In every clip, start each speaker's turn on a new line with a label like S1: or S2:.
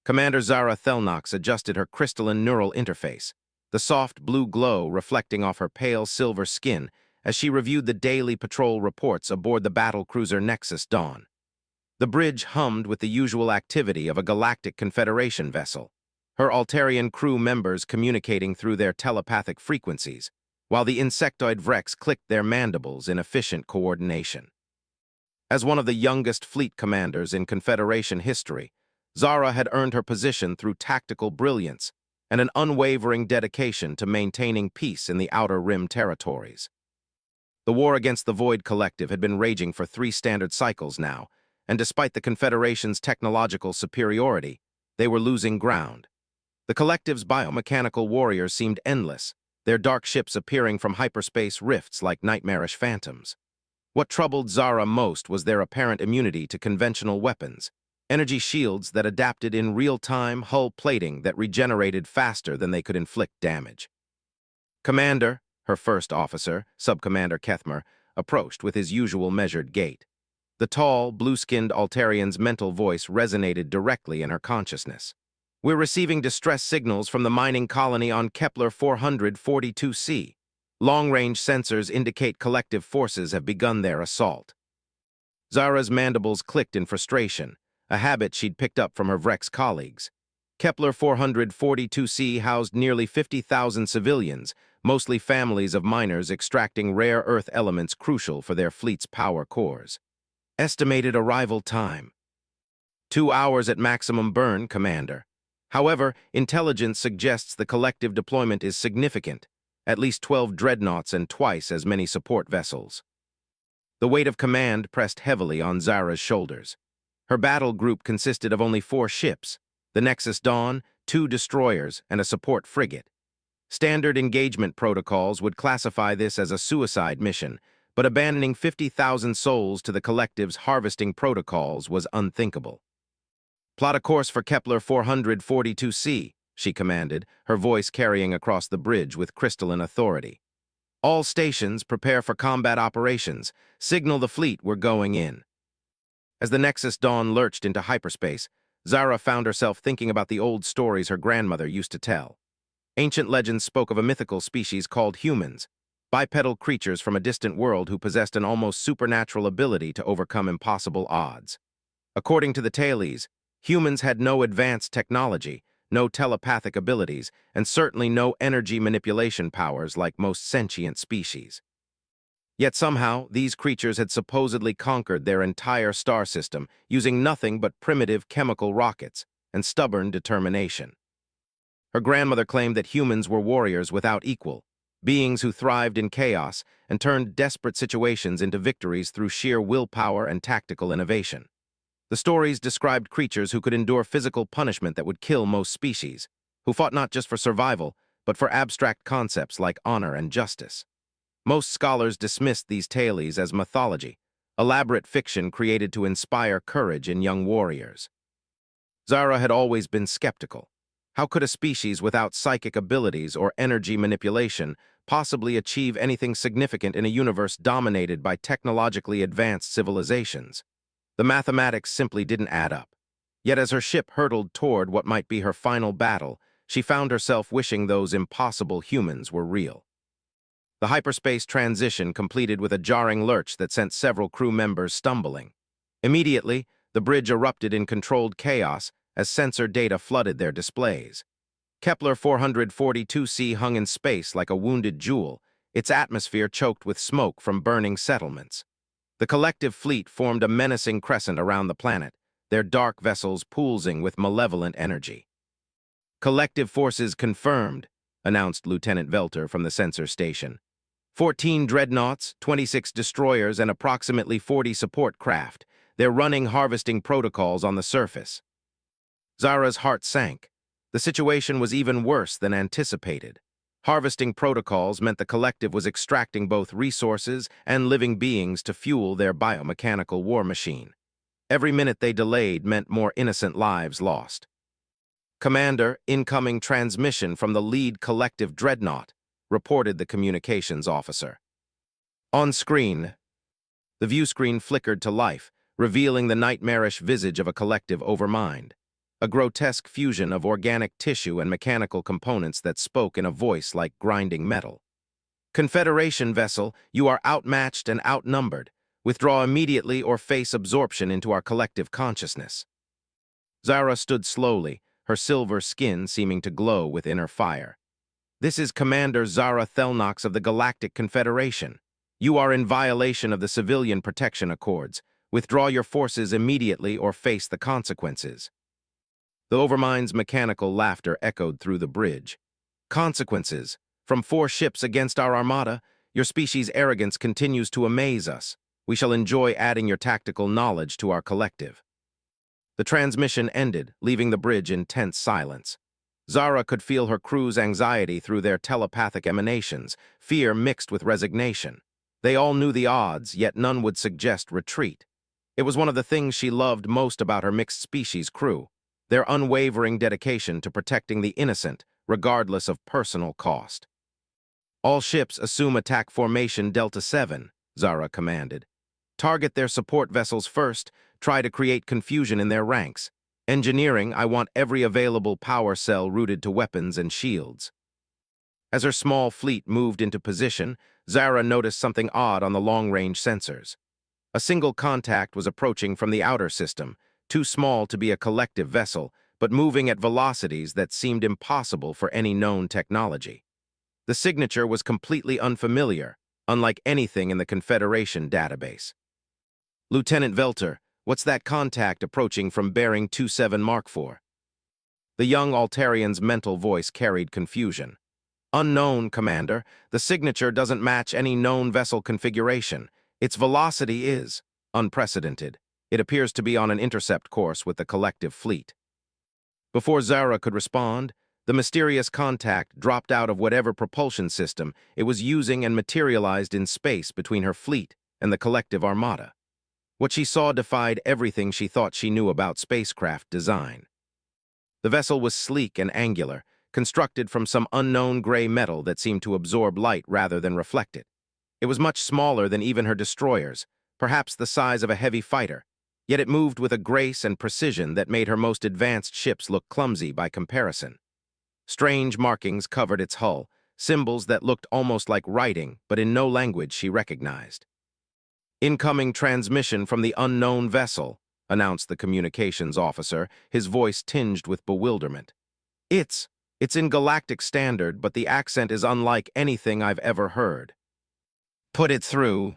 S1: Commander Zara Thelnox adjusted her crystalline neural interface, the soft blue glow reflecting off her pale silver skin as she reviewed the daily patrol reports aboard the battlecruiser Nexus Dawn. The bridge hummed with the usual activity of a Galactic Confederation vessel, her Altarian crew members communicating through their telepathic frequencies, while the insectoid Vrex clicked their mandibles in efficient coordination. As one of the youngest fleet commanders in Confederation history, Zara had earned her position through tactical brilliance and an unwavering dedication to maintaining peace in the Outer Rim territories. The war against the Void Collective had been raging for 3 standard cycles now, and despite the Confederation's technological superiority, they were losing ground. The Collective's biomechanical warriors seemed endless, their dark ships appearing from hyperspace rifts like nightmarish phantoms. What troubled Zara most was their apparent immunity to conventional weapons, energy shields that adapted in real-time, hull plating that regenerated faster than they could inflict damage. Commander, her first officer, Subcommander Kethmer, approached with his usual measured gait. The tall, blue-skinned Altarian's mental voice resonated directly in her consciousness. "We're receiving distress signals from the mining colony on Kepler 442c. Long-range sensors indicate collective forces have begun their assault." Zara's mandibles clicked in frustration, a habit she'd picked up from her Vrex colleagues. Kepler 442c housed nearly 50,000 civilians, mostly families of miners extracting rare earth elements crucial for their fleet's power cores. Estimated arrival time: 2 hours at maximum burn, Commander. However, intelligence suggests the collective deployment is significant, at least 12 dreadnoughts and twice as many support vessels. The weight of command pressed heavily on Zara's shoulders. Her battle group consisted of only 4 ships, the Nexus Dawn, 2 destroyers, and a support frigate. Standard engagement protocols would classify this as a suicide mission, but abandoning 50,000 souls to the Collective's harvesting protocols was unthinkable. "Plot a course for Kepler 442c, she commanded, her voice carrying across the bridge with crystalline authority. "All stations prepare for combat operations. Signal the fleet we're going in." As the Nexus Dawn lurched into hyperspace, Zara found herself thinking about the old stories her grandmother used to tell. Ancient legends spoke of a mythical species called humans, bipedal creatures from a distant world who possessed an almost supernatural ability to overcome impossible odds. According to the tales, humans had no advanced technology, no telepathic abilities, and certainly no energy manipulation powers like most sentient species. Yet somehow, these creatures had supposedly conquered their entire star system using nothing but primitive chemical rockets and stubborn determination. Her grandmother claimed that humans were warriors without equal, beings who thrived in chaos and turned desperate situations into victories through sheer willpower and tactical innovation. The stories described creatures who could endure physical punishment that would kill most species, who fought not just for survival, but for abstract concepts like honor and justice. Most scholars dismissed these tales as mythology, elaborate fiction created to inspire courage in young warriors. Zara had always been skeptical. How could a species without psychic abilities or energy manipulation possibly achieve anything significant in a universe dominated by technologically advanced civilizations? The mathematics simply didn't add up. Yet as her ship hurtled toward what might be her final battle, she found herself wishing those impossible humans were real. The hyperspace transition completed with a jarring lurch that sent several crew members stumbling. Immediately, the bridge erupted in controlled chaos as sensor data flooded their displays. Kepler 442c hung in space like a wounded jewel, its atmosphere choked with smoke from burning settlements. The collective fleet formed a menacing crescent around the planet, their dark vessels pulsing with malevolent energy. "Collective forces confirmed," announced Lieutenant Velter from the sensor station. 14 dreadnoughts, 26 destroyers, and approximately 40 support craft. They're running harvesting protocols on the surface. Zara's heart sank. The situation was even worse than anticipated. Harvesting protocols meant the collective was extracting both resources and living beings to fuel their biomechanical war machine. Every minute they delayed meant more innocent lives lost. "Commander, incoming transmission from the lead collective dreadnought," reported the communications officer. On screen, the view screen flickered to life, revealing the nightmarish visage of a collective overmind. a grotesque fusion of organic tissue and mechanical components that spoke in a voice like grinding metal. Confederation vessel, you are outmatched and outnumbered. Withdraw immediately or face absorption into our collective consciousness. Zara stood slowly, her silver skin seeming to glow with inner fire. This is Commander Zara Thelnox of the Galactic Confederation. You are in violation of the Civilian Protection Accords. Withdraw your forces immediately or face the consequences. The Overmind's mechanical laughter echoed through the bridge. Consequences. From 4 ships against our armada, your species' arrogance continues to amaze us. We shall enjoy adding your tactical knowledge to our collective. The transmission ended, leaving the bridge in tense silence. Zara could feel her crew's anxiety through their telepathic emanations, fear mixed with resignation. They all knew the odds, yet none would suggest retreat. It was one of the things she loved most about her mixed-species crew, their unwavering dedication to protecting the innocent, regardless of personal cost. All ships assume attack formation Delta 7, Zara commanded. Target their support vessels first, try to create confusion in their ranks. Engineering, I want every available power cell routed to weapons and shields. As her small fleet moved into position, Zara noticed something odd on the long-range sensors. A single contact was approaching from the outer system, too small to be a collective vessel, but moving at velocities that seemed impossible for any known technology. The signature was completely unfamiliar, unlike anything in the Confederation database. Lieutenant Velter, what's that contact approaching from bearing 27 Mark IV? The young Altarian's mental voice carried confusion. Unknown, Commander. The signature doesn't match any known vessel configuration. Its velocity is unprecedented. It appears to be on an intercept course with the collective fleet. Before Zara could respond, the mysterious contact dropped out of whatever propulsion system it was using and materialized in space between her fleet and the collective armada. What she saw defied everything she thought she knew about spacecraft design. The vessel was sleek and angular, constructed from some unknown gray metal that seemed to absorb light rather than reflect it. It was much smaller than even her destroyers, perhaps the size of a heavy fighter, yet it moved with a grace and precision that made her most advanced ships look clumsy by comparison. Strange markings covered its hull, symbols that looked almost like writing, but in no language she recognized. Incoming transmission from the unknown vessel, announced the communications officer, his voice tinged with bewilderment. It's in Galactic Standard, but the accent is unlike anything I've ever heard. Put it through.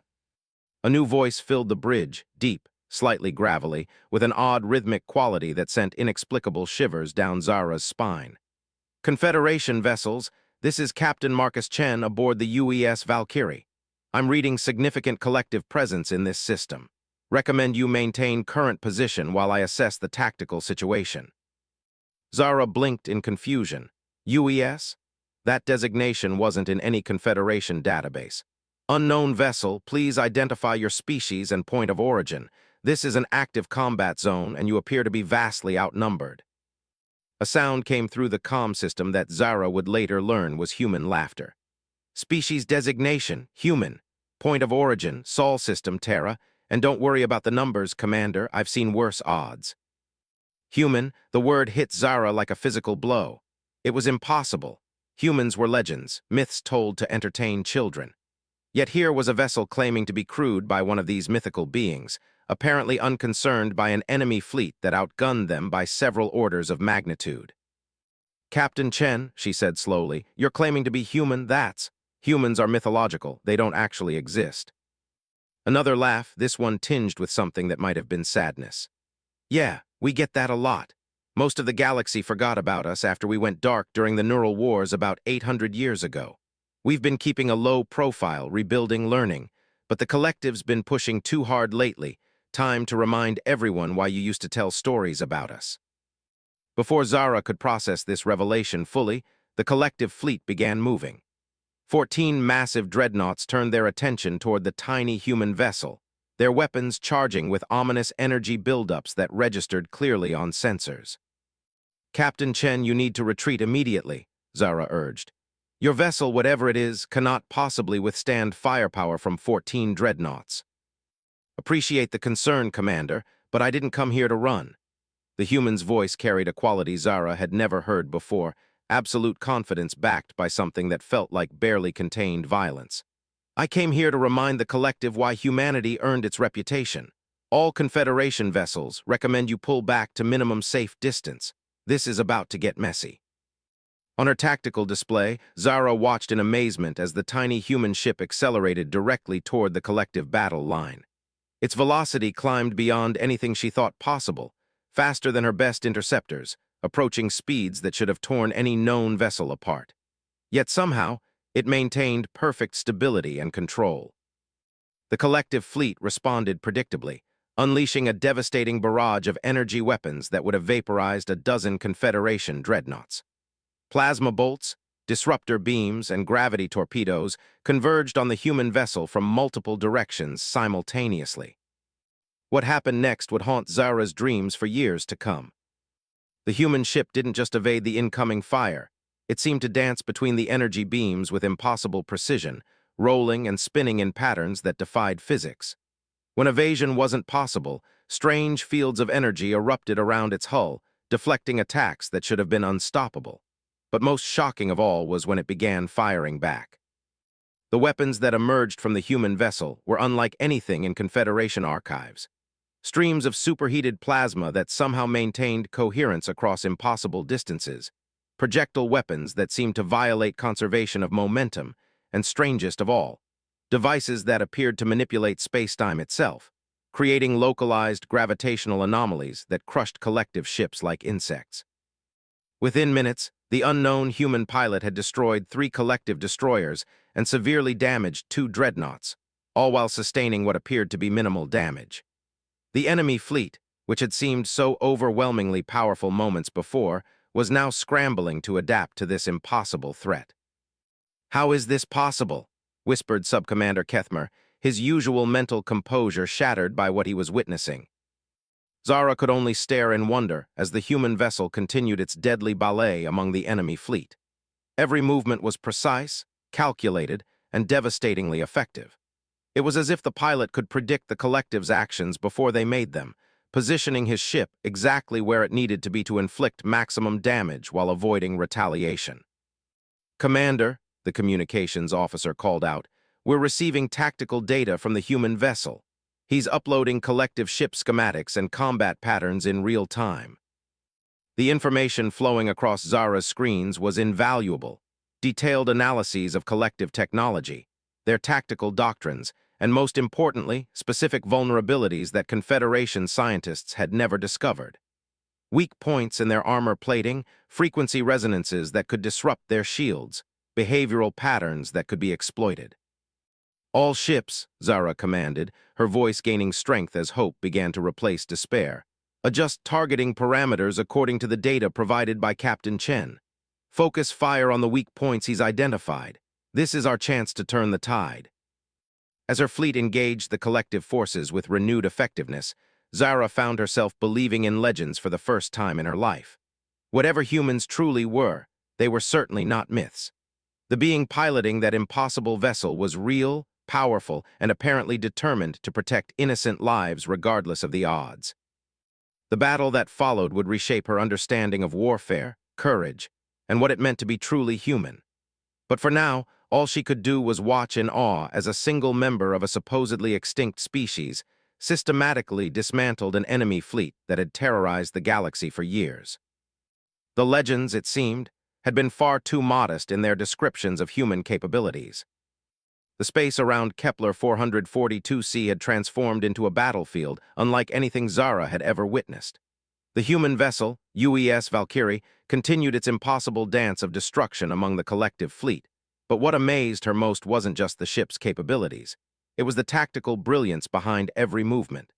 S1: A new voice filled the bridge, deep, slightly gravelly, with an odd rhythmic quality that sent inexplicable shivers down Zara's spine. Confederation vessels, this is Captain Marcus Chen aboard the UES Valkyrie. I'm reading significant collective presence in this system. Recommend you maintain current position while I assess the tactical situation. Zara blinked in confusion. UES? That designation wasn't in any Confederation database. Unknown vessel, please identify your species and point of origin. This is an active combat zone, and you appear to be vastly outnumbered. A sound came through the comm system that Zara would later learn was human laughter. Species designation, human. Point of origin, Sol system, Terra. And don't worry about the numbers, Commander. I've seen worse odds. Human, the word hit Zara like a physical blow. It was impossible. Humans were legends, myths told to entertain children. Yet here was a vessel claiming to be crewed by one of these mythical beings, apparently unconcerned by an enemy fleet that outgunned them by several orders of magnitude. Captain Chen, she said slowly, you're claiming to be human, that's. Humans are mythological, they don't actually exist. Another laugh, this one tinged with something that might have been sadness. Yeah, we get that a lot. Most of the galaxy forgot about us after we went dark during the Neural Wars about 800 years ago. We've been keeping a low profile, rebuilding, learning, but the collective's been pushing too hard lately. Time to remind everyone why you used to tell stories about us. Before Zara could process this revelation fully, the collective fleet began moving. 14 massive dreadnoughts turned their attention toward the tiny human vessel, their weapons charging with ominous energy buildups that registered clearly on sensors. Captain Chen, you need to retreat immediately, Zara urged. Your vessel, whatever it is, cannot possibly withstand firepower from 14 dreadnoughts. Appreciate the concern, Commander, but I didn't come here to run. The human's voice carried a quality Zara had never heard before, absolute confidence backed by something that felt like barely contained violence. I came here to remind the collective why humanity earned its reputation. All Confederation vessels recommend you pull back to minimum safe distance. This is about to get messy. On her tactical display, Zara watched in amazement as the tiny human ship accelerated directly toward the collective battle line. Its velocity climbed beyond anything she thought possible, faster than her best interceptors, approaching speeds that should have torn any known vessel apart. Yet somehow, it maintained perfect stability and control. The collective fleet responded predictably, unleashing a devastating barrage of energy weapons that would have vaporized a dozen Confederation dreadnoughts. Plasma bolts, disruptor beams, and gravity torpedoes converged on the human vessel from multiple directions simultaneously. What happened next would haunt Zara's dreams for years to come. The human ship didn't just evade the incoming fire. It seemed to dance between the energy beams with impossible precision, rolling and spinning in patterns that defied physics. When evasion wasn't possible, strange fields of energy erupted around its hull, deflecting attacks that should have been unstoppable. But most shocking of all was when it began firing back. The weapons that emerged from the human vessel were unlike anything in Confederation archives. Streams of superheated plasma that somehow maintained coherence across impossible distances, projectile weapons that seemed to violate conservation of momentum, and strangest of all, devices that appeared to manipulate space-time itself, creating localized gravitational anomalies that crushed collective ships like insects. Within minutes, the unknown human pilot had destroyed 3 collective destroyers and severely damaged 2 dreadnoughts, all while sustaining what appeared to be minimal damage. The enemy fleet, which had seemed so overwhelmingly powerful moments before, was now scrambling to adapt to this impossible threat. "How is this possible?" whispered Subcommander Kethmer, his usual mental composure shattered by what he was witnessing. Zara could only stare in wonder as the human vessel continued its deadly ballet among the enemy fleet. Every movement was precise, calculated, and devastatingly effective. It was as if the pilot could predict the collective's actions before they made them, positioning his ship exactly where it needed to be to inflict maximum damage while avoiding retaliation. "Commander," the communications officer called out, "we're receiving tactical data from the human vessel. He's uploading collective ship schematics and combat patterns in real time." The information flowing across Zara's screens was invaluable. Detailed analyses of collective technology, their tactical doctrines, and most importantly, specific vulnerabilities that Confederation scientists had never discovered. Weak points in their armor plating, frequency resonances that could disrupt their shields, behavioral patterns that could be exploited. "All ships," Zara commanded, her voice gaining strength as hope began to replace despair. "Adjust targeting parameters according to the data provided by Captain Chen. Focus fire on the weak points he's identified. This is our chance to turn the tide." As her fleet engaged the collective forces with renewed effectiveness, Zara found herself believing in legends for the first time in her life. Whatever humans truly were, they were certainly not myths. The being piloting that impossible vessel was real, powerful, and apparently determined to protect innocent lives regardless of the odds. The battle that followed would reshape her understanding of warfare, courage, and what it meant to be truly human. But for now, all she could do was watch in awe as a single member of a supposedly extinct species systematically dismantled an enemy fleet that had terrorized the galaxy for years. The legends, it seemed, had been far too modest in their descriptions of human capabilities. The space around Kepler 442c had transformed into a battlefield unlike anything Zara had ever witnessed. The human vessel, UES Valkyrie, continued its impossible dance of destruction among the collective fleet. But what amazed her most wasn't just the ship's capabilities. It was the tactical brilliance behind every movement.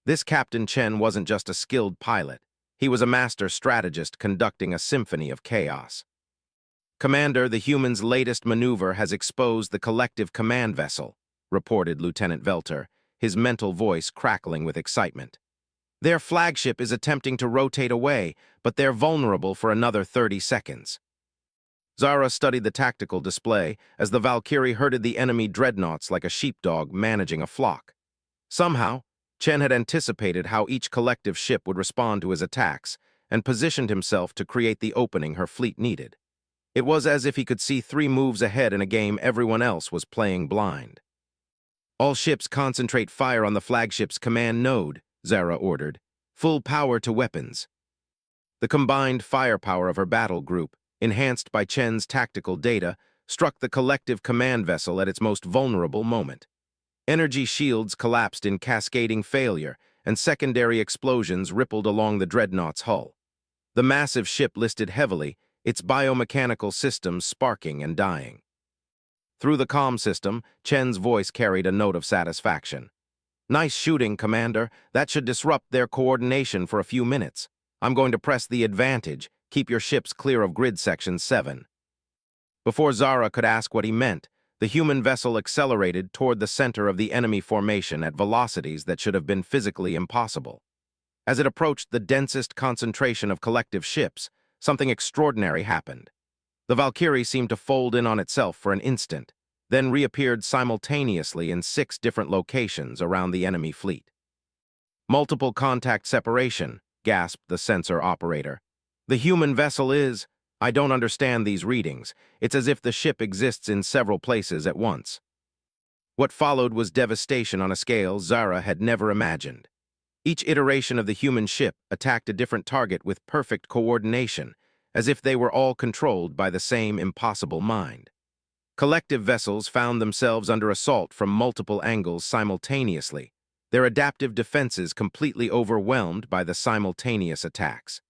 S1: This Captain Chen wasn't just a skilled pilot. He was a master strategist conducting a symphony of chaos. "Commander, the humans' latest maneuver has exposed the collective command vessel," reported Lieutenant Velter, his mental voice crackling with excitement. "Their flagship is attempting to rotate away, but they're vulnerable for another 30 seconds. Zara studied the tactical display as the Valkyrie herded the enemy dreadnoughts like a sheepdog managing a flock. Somehow, Chen had anticipated how each collective ship would respond to his attacks and positioned himself to create the opening her fleet needed. It was as if he could see 3 moves ahead in a game everyone else was playing blind. All ships concentrate fire on the flagship's command node, Zara ordered. Full power to weapons. The combined firepower of her battle group, enhanced by Chen's tactical data, struck the collective command vessel at its most vulnerable moment. Energy shields collapsed in cascading failure, and secondary explosions rippled along the dreadnought's hull. The massive ship listed heavily, its biomechanical systems sparking and dying. Through the comm system, Chen's voice carried a note of satisfaction. "Nice shooting, Commander. That should disrupt their coordination for a few minutes. I'm going to press the advantage. Keep your ships clear of grid section 7. Before Zara could ask what he meant, the human vessel accelerated toward the center of the enemy formation at velocities that should have been physically impossible. As it approached the densest concentration of collective ships, something extraordinary happened. The Valkyrie seemed to fold in on itself for an instant, then reappeared simultaneously in 6 different locations around the enemy fleet. "Multiple contact separation," gasped the sensor operator. "The human vessel is... I don't understand these readings. It's as if the ship exists in several places at once." What followed was devastation on a scale Zara had never imagined. Each iteration of the human ship attacked a different target with perfect coordination, as if they were all controlled by the same impossible mind. Collective vessels found themselves under assault from multiple angles simultaneously, their adaptive defenses completely overwhelmed by the simultaneous attacks.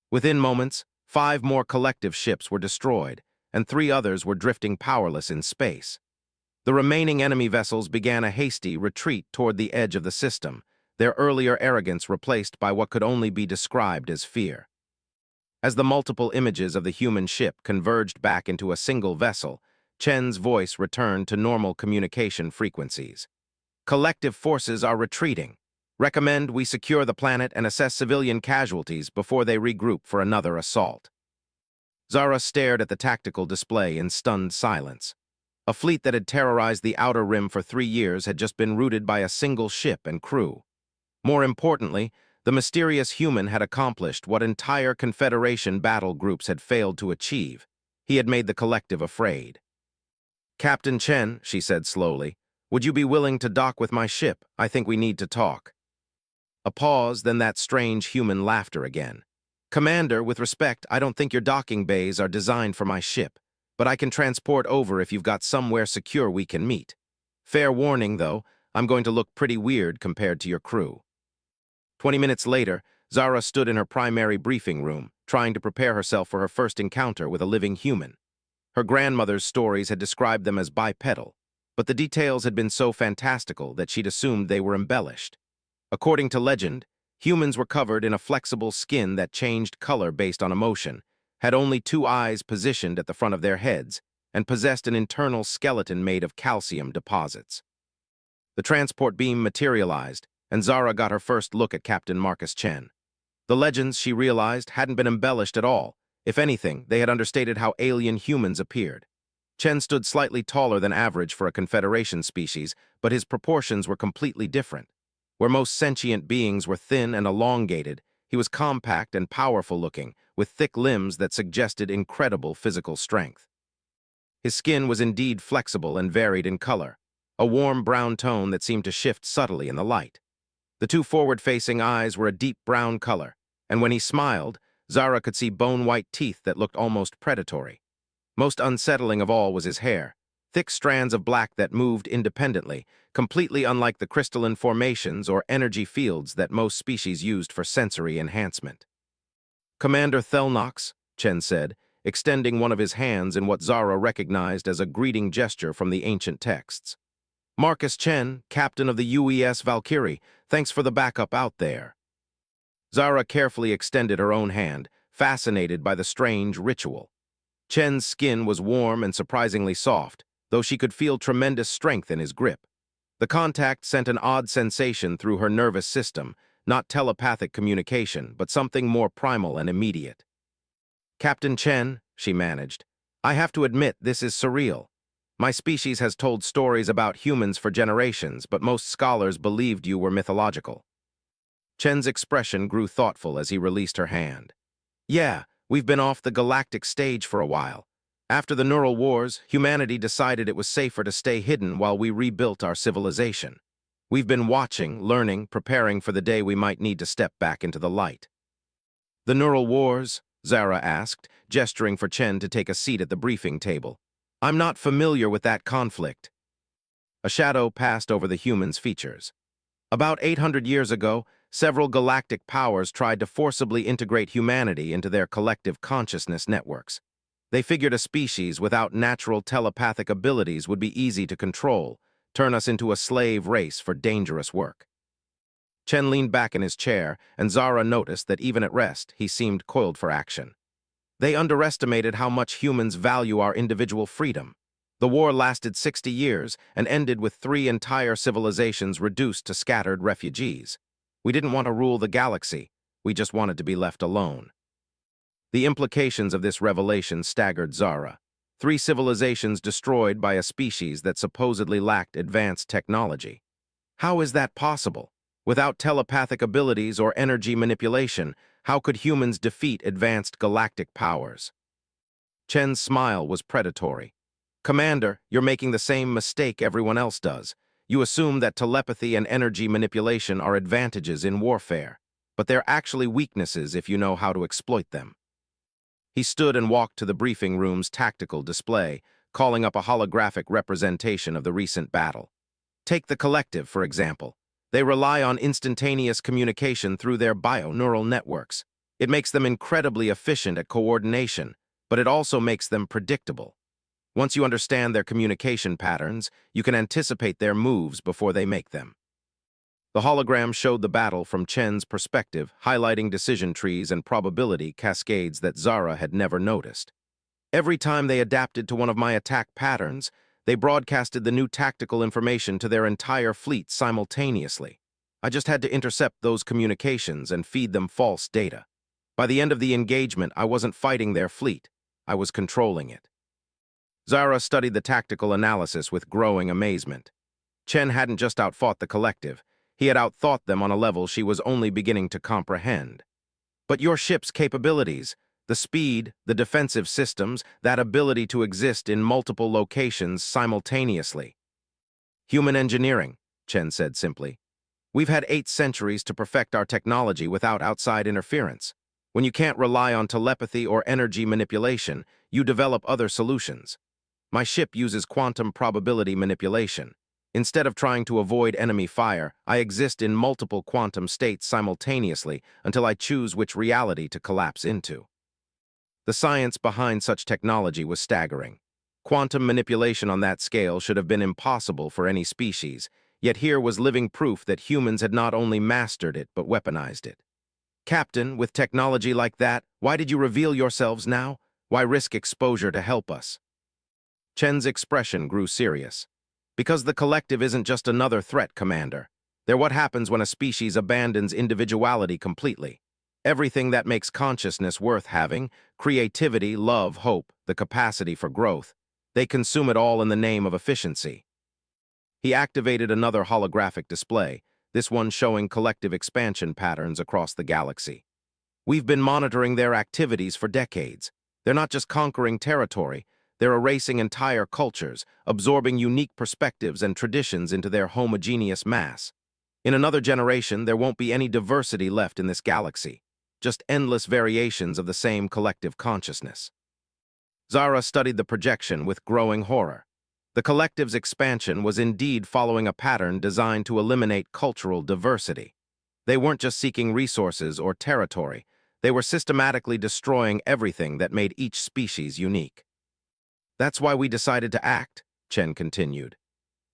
S1: Within moments, 5 more collective ships were destroyed, and 3 others were drifting powerless in space. The remaining enemy vessels began a hasty retreat toward the edge of the system, their earlier arrogance replaced by what could only be described as fear. As the multiple images of the human ship converged back into a single vessel, Chen's voice returned to normal communication frequencies. "Collective forces are retreating. Recommend we secure the planet and assess civilian casualties before they regroup for another assault." Zara stared at the tactical display in stunned silence. A fleet that had terrorized the Outer Rim for 3 years had just been routed by a single ship and crew. More importantly, the mysterious human had accomplished what entire Confederation battle groups had failed to achieve. He had made the collective afraid. "Captain Chen," she said slowly, "would you be willing to dock with my ship? I think we need to talk." A pause, then that strange human laughter again. "Commander, with respect, I don't think your docking bays are designed for my ship, but I can transport over if you've got somewhere secure we can meet. Fair warning, though, I'm going to look pretty weird compared to your crew." 20 minutes later, Zara stood in her primary briefing room, trying to prepare herself for her first encounter with a living human. Her grandmother's stories had described them as bipedal, but the details had been so fantastical that she'd assumed they were embellished. According to legend, humans were covered in a flexible skin that changed color based on emotion, had only 2 eyes positioned at the front of their heads, and possessed an internal skeleton made of calcium deposits. The transport beam materialized, and Zara got her first look at Captain Marcus Chen. The legends, she realized, hadn't been embellished at all. If anything, they had understated how alien humans appeared. Chen stood slightly taller than average for a Confederation species, but his proportions were completely different. Where most sentient beings were thin and elongated, he was compact and powerful-looking, with thick limbs that suggested incredible physical strength. His skin was indeed flexible and varied in color, a warm brown tone that seemed to shift subtly in the light. The 2 forward-facing eyes were a deep brown color, and when he smiled, Zara could see bone-white teeth that looked almost predatory. Most unsettling of all was his hair, thick strands of black that moved independently, completely unlike the crystalline formations or energy fields that most species used for sensory enhancement. "Commander Thelnox," Chen said, extending one of his hands in what Zara recognized as a greeting gesture from the ancient texts. "Marcus Chen, captain of the UES Valkyrie, thanks for the backup out there." Zara carefully extended her own hand, fascinated by the strange ritual. Chen's skin was warm and surprisingly soft, though she could feel tremendous strength in his grip. The contact sent an odd sensation through her nervous system, not telepathic communication, but something more primal and immediate. "Captain Chen," she managed, "I have to admit this is surreal. My species has told stories about humans for generations, but most scholars believed you were mythological. Chen's expression grew thoughtful as he released her hand. Yeah, we've been off the galactic stage for a while. After the neural wars, humanity decided it was safer to stay hidden while we rebuilt our civilization. We've been watching, learning, preparing for the day we might need to step back into the light. The neural wars? Zara asked, gesturing for Chen to take a seat at the briefing table. I'm not familiar with that conflict. A shadow passed over the human's features. About 800 years ago, several galactic powers tried to forcibly integrate humanity into their collective consciousness networks. They figured a species without natural telepathic abilities would be easy to control, turn us into a slave race for dangerous work. Chen leaned back in his chair, and Zara noticed that even at rest, he seemed coiled for action. They underestimated how much humans value our individual freedom. The war lasted 60 years and ended with 3 entire civilizations reduced to scattered refugees. We didn't want to rule the galaxy. We just wanted to be left alone. The implications of this revelation staggered Zara. 3 civilizations destroyed by a species that supposedly lacked advanced technology. How is that possible? Without telepathic abilities or energy manipulation, how could humans defeat advanced galactic powers? Chen's smile was predatory. Commander, you're making the same mistake everyone else does. You assume that telepathy and energy manipulation are advantages in warfare, but they're actually weaknesses if you know how to exploit them. He stood and walked to the briefing room's tactical display, calling up a holographic representation of the recent battle. Take the Collective, for example. They rely on instantaneous communication through their bioneural networks. It makes them incredibly efficient at coordination, but it also makes them predictable. Once you understand their communication patterns, you can anticipate their moves before they make them. The hologram showed the battle from Chen's perspective, highlighting decision trees and probability cascades that Zara had never noticed. Every time they adapted to one of my attack patterns, they broadcasted the new tactical information to their entire fleet simultaneously. I just had to intercept those communications and feed them false data. By the end of the engagement, I wasn't fighting their fleet. I was controlling it. Zara studied the tactical analysis with growing amazement. Chen hadn't just outfought the Collective. He had outthought them on a level she was only beginning to comprehend. But your ship's capabilities, the speed, the defensive systems, that ability to exist in multiple locations simultaneously. Human engineering, Chen said simply. We've had 8 centuries to perfect our technology without outside interference. When you can't rely on telepathy or energy manipulation, you develop other solutions. My ship uses quantum probability manipulation. Instead of trying to avoid enemy fire, I exist in multiple quantum states simultaneously until I choose which reality to collapse into. The science behind such technology was staggering. Quantum manipulation on that scale should have been impossible for any species, yet here was living proof that humans had not only mastered it but weaponized it. Captain, with technology like that, why did you reveal yourselves now? Why risk exposure to help us? Chen's expression grew serious. Because the Collective isn't just another threat, Commander. They're what happens when a species abandons individuality completely. Everything that makes consciousness worth having, creativity, love, hope, the capacity for growth, they consume it all in the name of efficiency. He activated another holographic display, this one showing collective expansion patterns across the galaxy. We've been monitoring their activities for decades. They're not just conquering territory, they're erasing entire cultures, absorbing unique perspectives and traditions into their homogeneous mass. In another generation, there won't be any diversity left in this galaxy, just endless variations of the same collective consciousness. Zara studied the projection with growing horror. The Collective's expansion was indeed following a pattern designed to eliminate cultural diversity. They weren't just seeking resources or territory, they were systematically destroying everything that made each species unique. That's why we decided to act, Chen continued.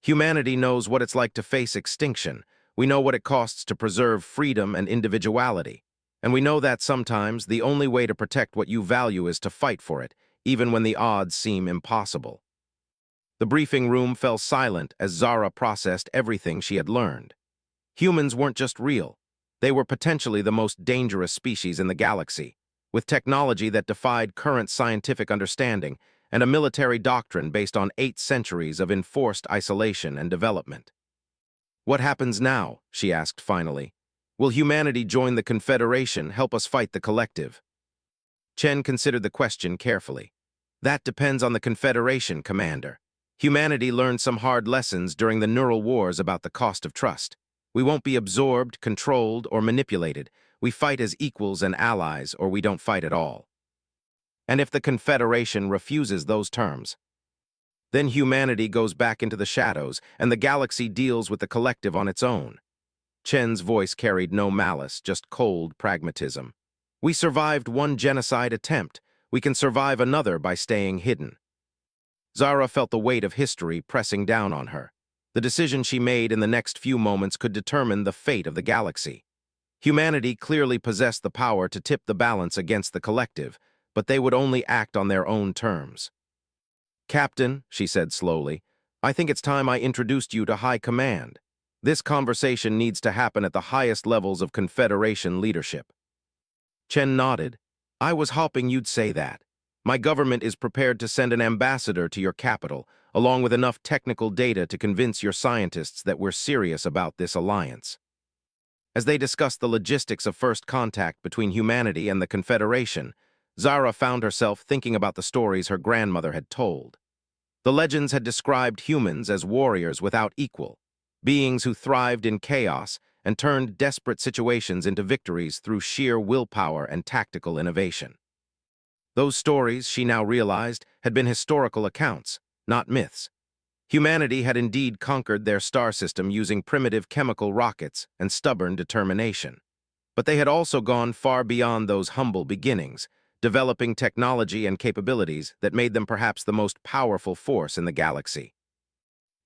S1: Humanity knows what it's like to face extinction. We know what it costs to preserve freedom and individuality. And we know that sometimes the only way to protect what you value is to fight for it, even when the odds seem impossible. The briefing room fell silent as Zara processed everything she had learned. Humans weren't just real. They were potentially the most dangerous species in the galaxy, with technology that defied current scientific understanding, and a military doctrine based on 8 centuries of enforced isolation and development. "What happens now?" she asked finally. "Will humanity join the Confederation, help us fight the collective?" Chen considered the question carefully. "That depends on the Confederation, Commander. Humanity learned some hard lessons during the neural wars about the cost of trust. We won't be absorbed, controlled, or manipulated. We fight as equals and allies, or we don't fight at all. And if the Confederation refuses those terms, then humanity goes back into the shadows, and the galaxy deals with the collective on its own." Chen's voice carried no malice, just cold pragmatism. "We survived one genocide attempt. We can survive another by staying hidden." Zara felt the weight of history pressing down on her. The decision she made in the next few moments could determine the fate of the galaxy. Humanity clearly possessed the power to tip the balance against the collective, but they would only act on their own terms. "Captain," she said slowly, "I think it's time I introduced you to High Command. This conversation needs to happen at the highest levels of Confederation leadership." Chen nodded. "I was hoping you'd say that. My government is prepared to send an ambassador to your capital, along with enough technical data to convince your scientists that we're serious about this alliance." As they discussed the logistics of first contact between humanity and the Confederation, Zara found herself thinking about the stories her grandmother had told. The legends had described humans as warriors without equal, beings who thrived in chaos and turned desperate situations into victories through sheer willpower and tactical innovation. Those stories, she now realized, had been historical accounts, not myths. Humanity had indeed conquered their star system using primitive chemical rockets and stubborn determination. But they had also gone far beyond those humble beginnings, developing technology and capabilities that made them perhaps the most powerful force in the galaxy.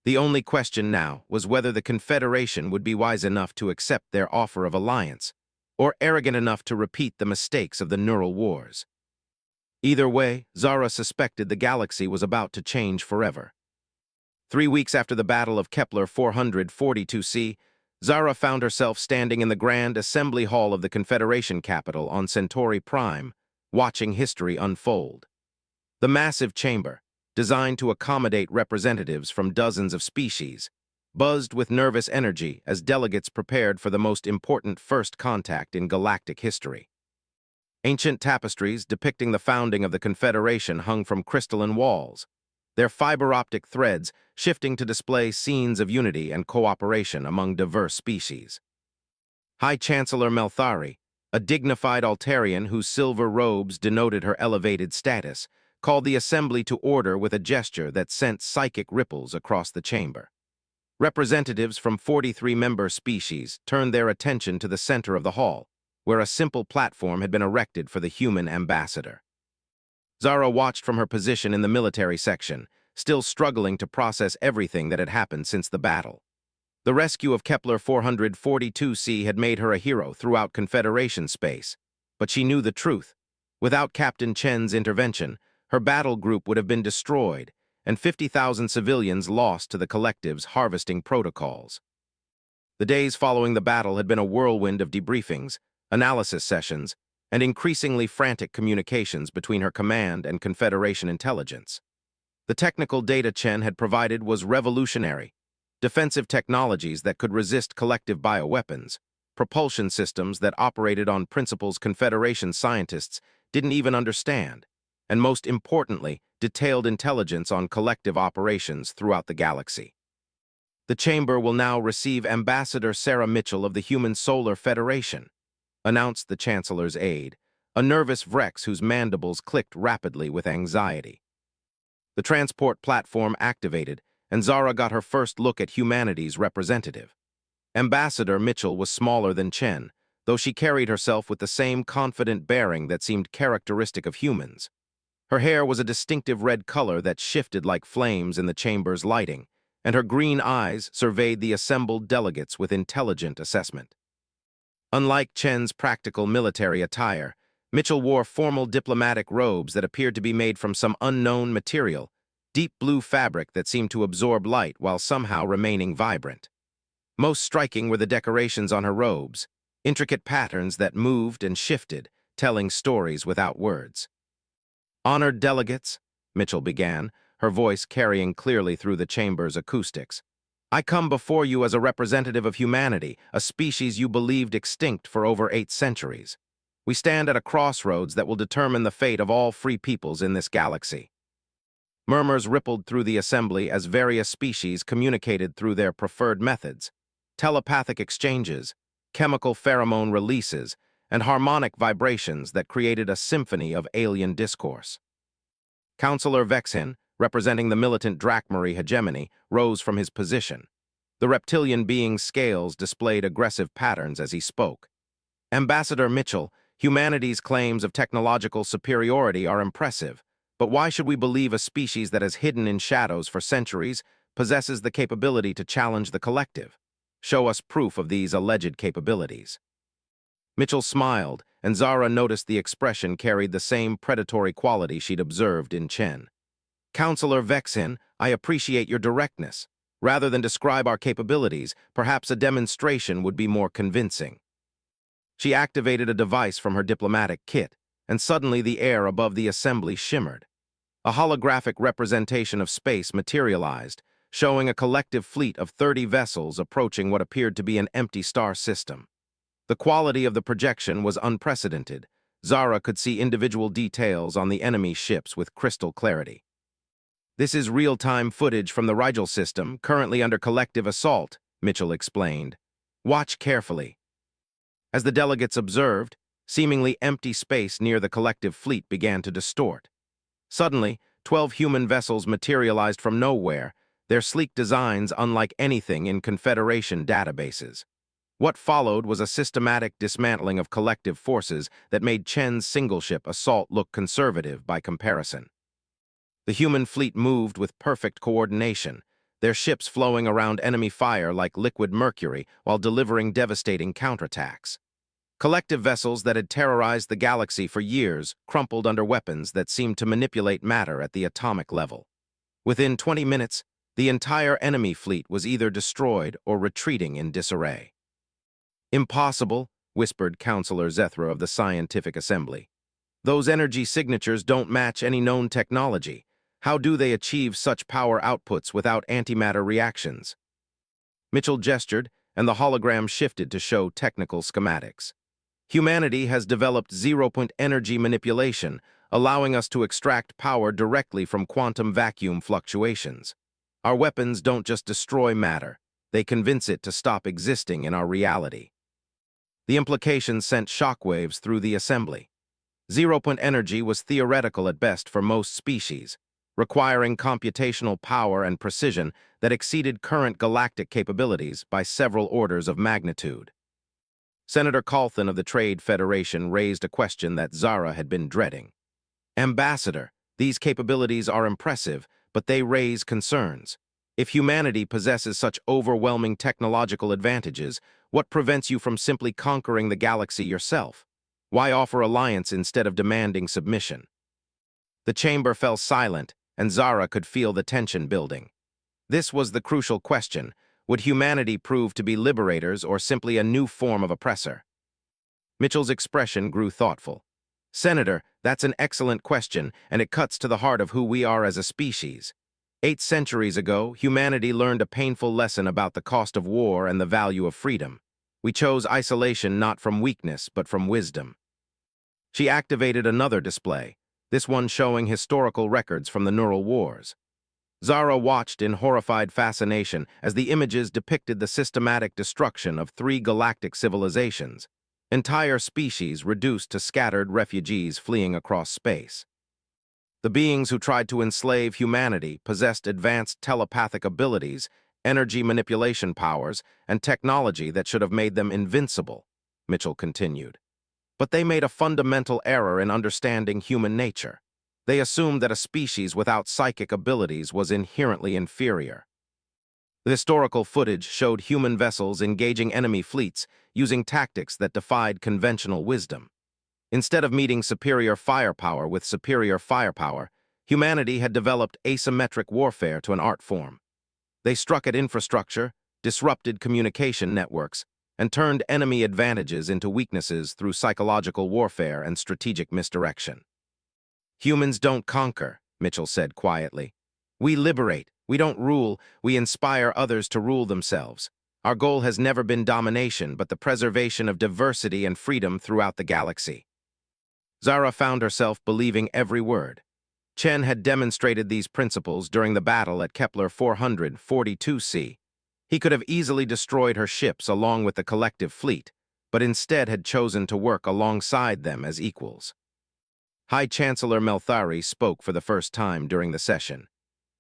S1: The only question now was whether the Confederation would be wise enough to accept their offer of alliance, or arrogant enough to repeat the mistakes of the neural wars. Either way, Zara suspected the galaxy was about to change forever. 3 weeks after the Battle of Kepler 442c, Zara found herself standing in the Grand Assembly Hall of the Confederation capital on Centauri Prime, watching history unfold. The massive chamber, designed to accommodate representatives from dozens of species, buzzed with nervous energy as delegates prepared for the most important first contact in galactic history. Ancient tapestries depicting the founding of the Confederation hung from crystalline walls, their fiber-optic threads shifting to display scenes of unity and cooperation among diverse species. High Chancellor Melthari, a dignified Altarian whose silver robes denoted her elevated status, called the assembly to order with a gesture that sent psychic ripples across the chamber. Representatives from 43 member species turned their attention to the center of the hall, where a simple platform had been erected for the human ambassador. Zara watched from her position in the military section, still struggling to process everything that had happened since the battle. The rescue of Kepler 442c had made her a hero throughout Confederation space, but she knew the truth. Without Captain Chen's intervention, her battle group would have been destroyed, and 50,000 civilians lost to the collective's harvesting protocols. The days following the battle had been a whirlwind of debriefings, analysis sessions, and increasingly frantic communications between her command and Confederation intelligence. The technical data Chen had provided was revolutionary. Defensive technologies that could resist collective bioweapons, propulsion systems that operated on principles Confederation scientists didn't even understand, and most importantly, detailed intelligence on collective operations throughout the galaxy. "The chamber will now receive Ambassador Sarah Mitchell of the Human Solar Federation," announced the Chancellor's aide, a nervous Vrex whose mandibles clicked rapidly with anxiety. The transport platform activated, and Zara got her first look at humanity's representative. Ambassador Mitchell was smaller than Chen, though she carried herself with the same confident bearing that seemed characteristic of humans. Her hair was a distinctive red color that shifted like flames in the chamber's lighting, and her green eyes surveyed the assembled delegates with intelligent assessment. Unlike Chen's practical military attire, Mitchell wore formal diplomatic robes that appeared to be made from some unknown material, deep blue fabric that seemed to absorb light while somehow remaining vibrant. Most striking were the decorations on her robes, intricate patterns that moved and shifted, telling stories without words. "Honored delegates, Mitchell began, her voice carrying clearly through the chamber's acoustics. "I come before you as a representative of humanity, a species you believed extinct for over 8 centuries. We stand at a crossroads that will determine the fate of all free peoples in this galaxy." Murmurs rippled through the assembly as various species communicated through their preferred methods: telepathic exchanges, chemical pheromone releases, and harmonic vibrations that created a symphony of alien discourse. Councillor Vexin, representing the militant Drakmary hegemony, rose from his position. The reptilian being's scales displayed aggressive patterns as he spoke. "Ambassador Mitchell, humanity's claims of technological superiority are impressive, but why should we believe a species that has hidden in shadows for centuries possesses the capability to challenge the collective? Show us proof of these alleged capabilities." Mitchell smiled, and Zara noticed the expression carried the same predatory quality she'd observed in Chen. "Councillor Vexin, I appreciate your directness. Rather than describe our capabilities, perhaps a demonstration would be more convincing." She activated a device from her diplomatic kit, and suddenly the air above the assembly shimmered. A holographic representation of space materialized, showing a collective fleet of 30 vessels approaching what appeared to be an empty star system. The quality of the projection was unprecedented. Zara could see individual details on the enemy ships with crystal clarity. "This is real-time footage from the Rigel system, currently under collective assault," Mitchell explained. "Watch carefully." As the delegates observed, seemingly empty space near the collective fleet began to distort. Suddenly, 12 human vessels materialized from nowhere, their sleek designs unlike anything in Confederation databases. What followed was a systematic dismantling of collective forces that made Chen's single-ship assault look conservative by comparison. The human fleet moved with perfect coordination, their ships flowing around enemy fire like liquid mercury while delivering devastating counterattacks. Collective vessels that had terrorized the galaxy for years crumpled under weapons that seemed to manipulate matter at the atomic level. Within 20 minutes, the entire enemy fleet was either destroyed or retreating in disarray. "Impossible," whispered Councillor Zethra of the Scientific Assembly. "Those energy signatures don't match any known technology. How do they achieve such power outputs without antimatter reactions?" Mitchell gestured, and the hologram shifted to show technical schematics. "Humanity has developed zero-point energy manipulation, allowing us to extract power directly from quantum vacuum fluctuations. Our weapons don't just destroy matter, they convince it to stop existing in our reality." The implications sent shockwaves through the assembly. Zero-point energy was theoretical at best for most species, requiring computational power and precision that exceeded current galactic capabilities by several orders of magnitude. Senator Colthan of the Trade Federation raised a question that Zara had been dreading. "Ambassador, these capabilities are impressive, but they raise concerns. If humanity possesses such overwhelming technological advantages, what prevents you from simply conquering the galaxy yourself? Why offer alliance instead of demanding submission?" The chamber fell silent, and Zara could feel the tension building. This was the crucial question: would humanity prove to be liberators or simply a new form of oppressor? Mitchell's expression grew thoughtful. "Senator, that's an excellent question, and it cuts to the heart of who we are as a species. 8 centuries ago, humanity learned a painful lesson about the cost of war and the value of freedom. We chose isolation not from weakness, but from wisdom." She activated another display, this one showing historical records from the Neural Wars. Zara watched in horrified fascination as the images depicted the systematic destruction of 3 galactic civilizations, entire species reduced to scattered refugees fleeing across space. The beings who tried to enslave humanity possessed advanced telepathic abilities, energy manipulation powers, and technology that should have made them invincible, Mitchell continued. But they made a fundamental error in understanding human nature. They assumed that a species without psychic abilities was inherently inferior. The historical footage showed human vessels engaging enemy fleets using tactics that defied conventional wisdom. Instead of meeting superior firepower with superior firepower, humanity had developed asymmetric warfare to an art form. They struck at infrastructure, disrupted communication networks, and turned enemy advantages into weaknesses through psychological warfare and strategic misdirection. "Humans don't conquer, Mitchell said quietly. We liberate, we don't rule, we inspire others to rule themselves. Our goal has never been domination, but the preservation of diversity and freedom throughout the galaxy. Zara found herself believing every word. Chen had demonstrated these principles during the battle at Kepler 442c. He could have easily destroyed her ships along with the collective fleet, but instead had chosen to work alongside them as equals. High Chancellor Melthari spoke for the first time during the session.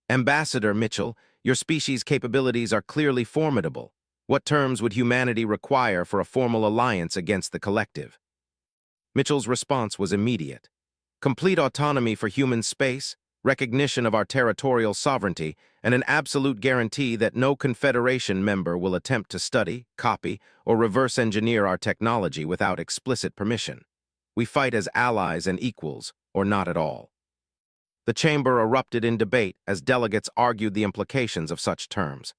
S1: Ambassador Mitchell, your species' capabilities are clearly formidable. What terms would humanity require for a formal alliance against the collective? Mitchell's response was immediate. Complete autonomy for human space, recognition of our territorial sovereignty, and an absolute guarantee that no Confederation member will attempt to study, copy, or reverse engineer our technology without explicit permission. We fight as allies and equals, or not at all. The chamber erupted in debate as delegates argued the implications of such terms.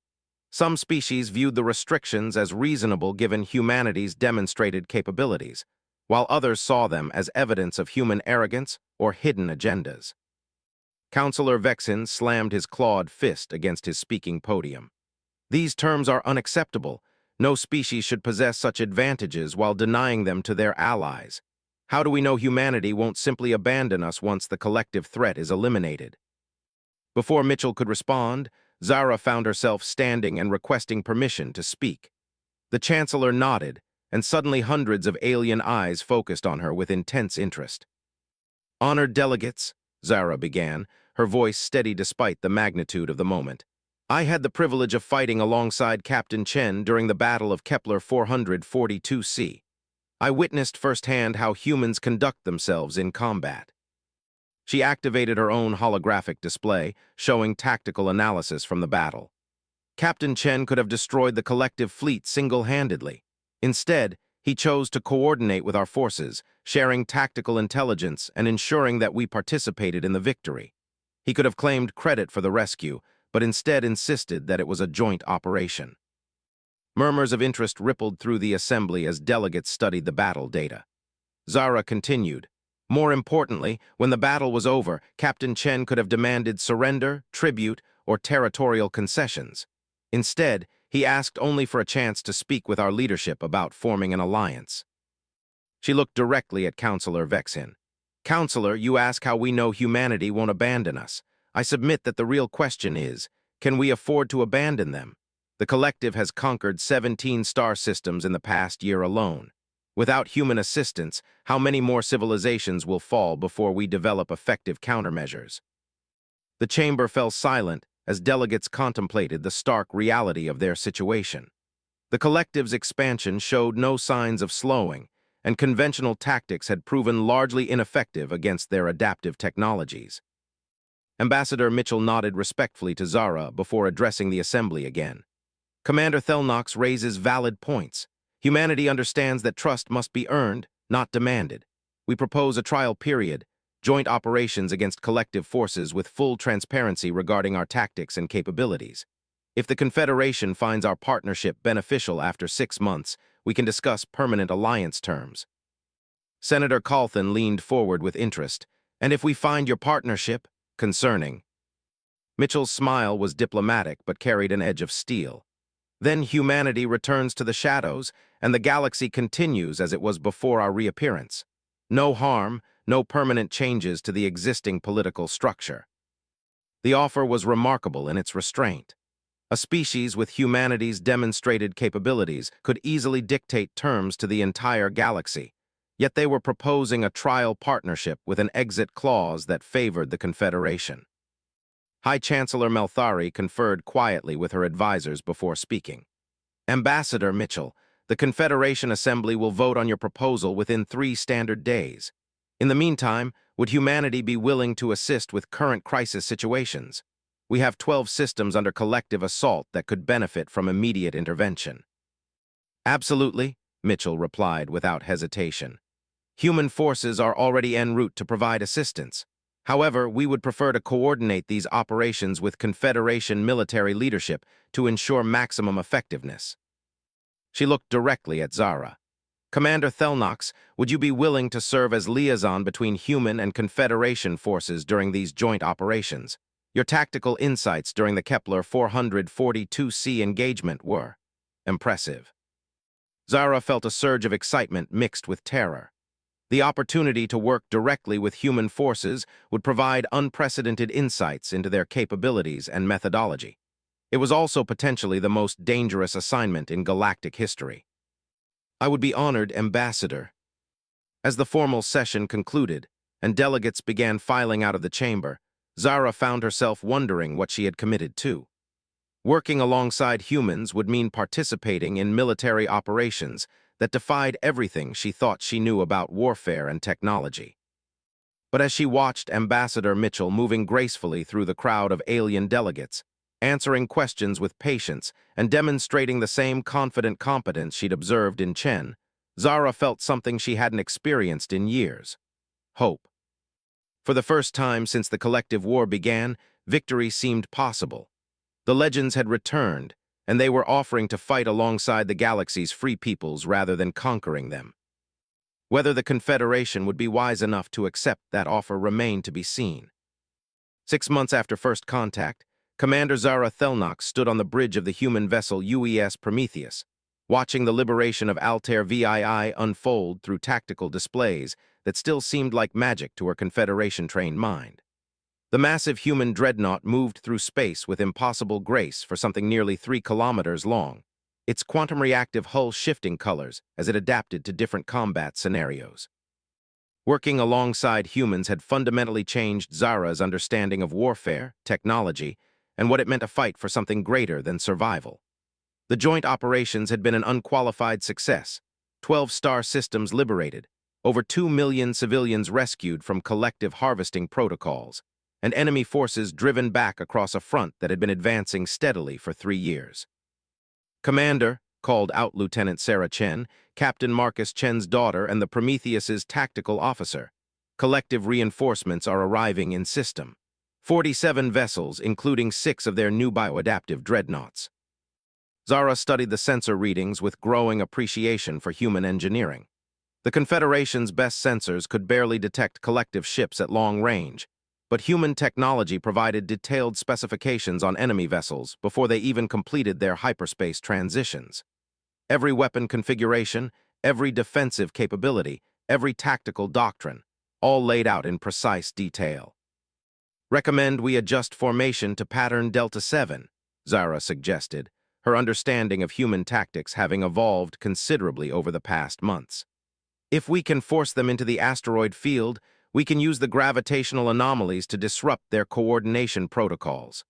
S1: Some species viewed the restrictions as reasonable given humanity's demonstrated capabilities, while others saw them as evidence of human arrogance or hidden agendas. Councillor Vexen slammed his clawed fist against his speaking podium. These terms are unacceptable. No species should possess such advantages while denying them to their allies. How do we know humanity won't simply abandon us once the collective threat is eliminated? Before Mitchell could respond, Zara found herself standing and requesting permission to speak. The Chancellor nodded, and suddenly hundreds of alien eyes focused on her with intense interest. Honored delegates, Zara began, her voice steady despite the magnitude of the moment. I had the privilege of fighting alongside Captain Chen during the Battle of Kepler 442c. I witnessed firsthand how humans conduct themselves in combat. She activated her own holographic display, showing tactical analysis from the battle. Captain Chen could have destroyed the collective fleet single-handedly. Instead, he chose to coordinate with our forces, sharing tactical intelligence and ensuring that we participated in the victory. He could have claimed credit for the rescue, but instead insisted that it was a joint operation. Murmurs of interest rippled through the assembly as delegates studied the battle data. Zara continued. More importantly, when the battle was over, Captain Chen could have demanded surrender, tribute, or territorial concessions. Instead, he asked only for a chance to speak with our leadership about forming an alliance. She looked directly at Councillor Vexen. Counselor, you ask how we know humanity won't abandon us. I submit that the real question is, can we afford to abandon them? The collective has conquered 17 star systems in the past year alone. Without human assistance, how many more civilizations will fall before we develop effective countermeasures? The chamber fell silent as delegates contemplated the stark reality of their situation. The collective's expansion showed no signs of slowing, and conventional tactics had proven largely ineffective against their adaptive technologies. Ambassador Mitchell nodded respectfully to Zara before addressing the assembly again. Commander Thelnox raises valid points. Humanity understands that trust must be earned, not demanded. We propose a trial period, joint operations against collective forces with full transparency regarding our tactics and capabilities. If the Confederation finds our partnership beneficial after 6 months, we can discuss permanent alliance terms. Senator Calthan leaned forward with interest. And if we find your partnership concerning? Mitchell's smile was diplomatic but carried an edge of steel. Then humanity returns to the shadows, and the galaxy continues as it was before our reappearance. No harm, no permanent changes to the existing political structure. The offer was remarkable in its restraint. A species with humanity's demonstrated capabilities could easily dictate terms to the entire galaxy, yet they were proposing a trial partnership with an exit clause that favored the Confederation. High Chancellor Melthari conferred quietly with her advisors before speaking. Ambassador Mitchell, the Confederation Assembly will vote on your proposal within 3 standard days. In the meantime, would humanity be willing to assist with current crisis situations? We have 12 systems under collective assault that could benefit from immediate intervention. Absolutely, Mitchell replied without hesitation. Human forces are already en route to provide assistance. However, we would prefer to coordinate these operations with Confederation military leadership to ensure maximum effectiveness. She looked directly at Zara. Commander Thelnox, would you be willing to serve as liaison between human and Confederation forces during these joint operations? Your tactical insights during the Kepler 442C engagement were impressive. Zara felt a surge of excitement mixed with terror. The opportunity to work directly with human forces would provide unprecedented insights into their capabilities and methodology. It was also potentially the most dangerous assignment in galactic history. I would be honored, Ambassador. As the formal session concluded and delegates began filing out of the chamber, Zara found herself wondering what she had committed to. Working alongside humans would mean participating in military operations that defied everything she thought she knew about warfare and technology. But as she watched Ambassador Mitchell moving gracefully through the crowd of alien delegates, answering questions with patience and demonstrating the same confident competence she'd observed in Chen, Zara felt something she hadn't experienced in years: hope. For the first time since the collective war began, victory seemed possible. The legends had returned, and they were offering to fight alongside the galaxy's free peoples rather than conquering them. Whether the Confederation would be wise enough to accept that offer remained to be seen. 6 months after first contact, Commander Zara Thelnox stood on the bridge of the human vessel UES Prometheus, watching the liberation of Altair VII unfold through tactical displays that still seemed like magic to her Confederation-trained mind. The massive human dreadnought moved through space with impossible grace for something nearly 3 kilometers long, its quantum-reactive hull shifting colors as it adapted to different combat scenarios. Working alongside humans had fundamentally changed Zara's understanding of warfare, technology, and what it meant to fight for something greater than survival. The joint operations had been an unqualified success: 12 star systems liberated, over 2 million civilians rescued from collective harvesting protocols, and enemy forces driven back across a front that had been advancing steadily for 3 years. Commander, called out Lieutenant Sarah Chen, Captain Marcus Chen's daughter and the Prometheus's tactical officer. Collective reinforcements are arriving in system. 47 vessels, including 6 of their new bioadaptive dreadnoughts. Zara studied the sensor readings with growing appreciation for human engineering. The Confederation's best sensors could barely detect collective ships at long range, but human technology provided detailed specifications on enemy vessels before they even completed their hyperspace transitions. Every weapon configuration, every defensive capability, every tactical doctrine, all laid out in precise detail. Recommend we adjust formation to pattern Delta 7, Zara suggested, her understanding of human tactics having evolved considerably over the past months. If we can force them into the asteroid field, we can use the gravitational anomalies to disrupt their coordination protocols.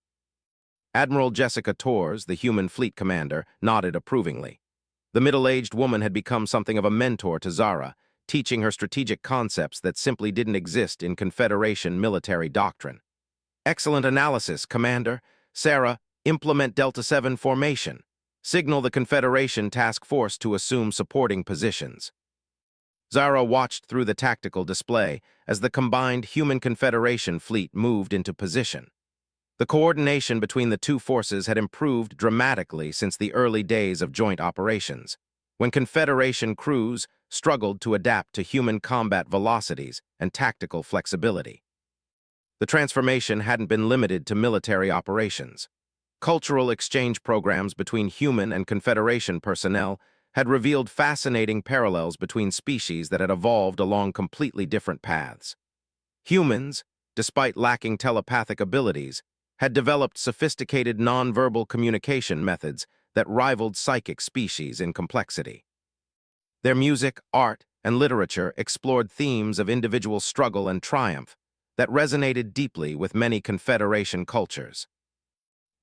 S1: Admiral Jessica Torres, the human fleet commander, nodded approvingly. The middle-aged woman had become something of a mentor to Zara, teaching her strategic concepts that simply didn't exist in Confederation military doctrine. Excellent analysis, Commander. Sarah, implement Delta 7 formation. Signal the Confederation task force to assume supporting positions. Zara watched through the tactical display as the combined human Confederation fleet moved into position. The coordination between the two forces had improved dramatically since the early days of joint operations, when Confederation crews struggled to adapt to human combat velocities and tactical flexibility. The transformation hadn't been limited to military operations. Cultural exchange programs between human and Confederation personnel had revealed fascinating parallels between species that had evolved along completely different paths. Humans, despite lacking telepathic abilities, had developed sophisticated nonverbal communication methods that rivaled psychic species in complexity. Their music, art, and literature explored themes of individual struggle and triumph that resonated deeply with many Confederation cultures.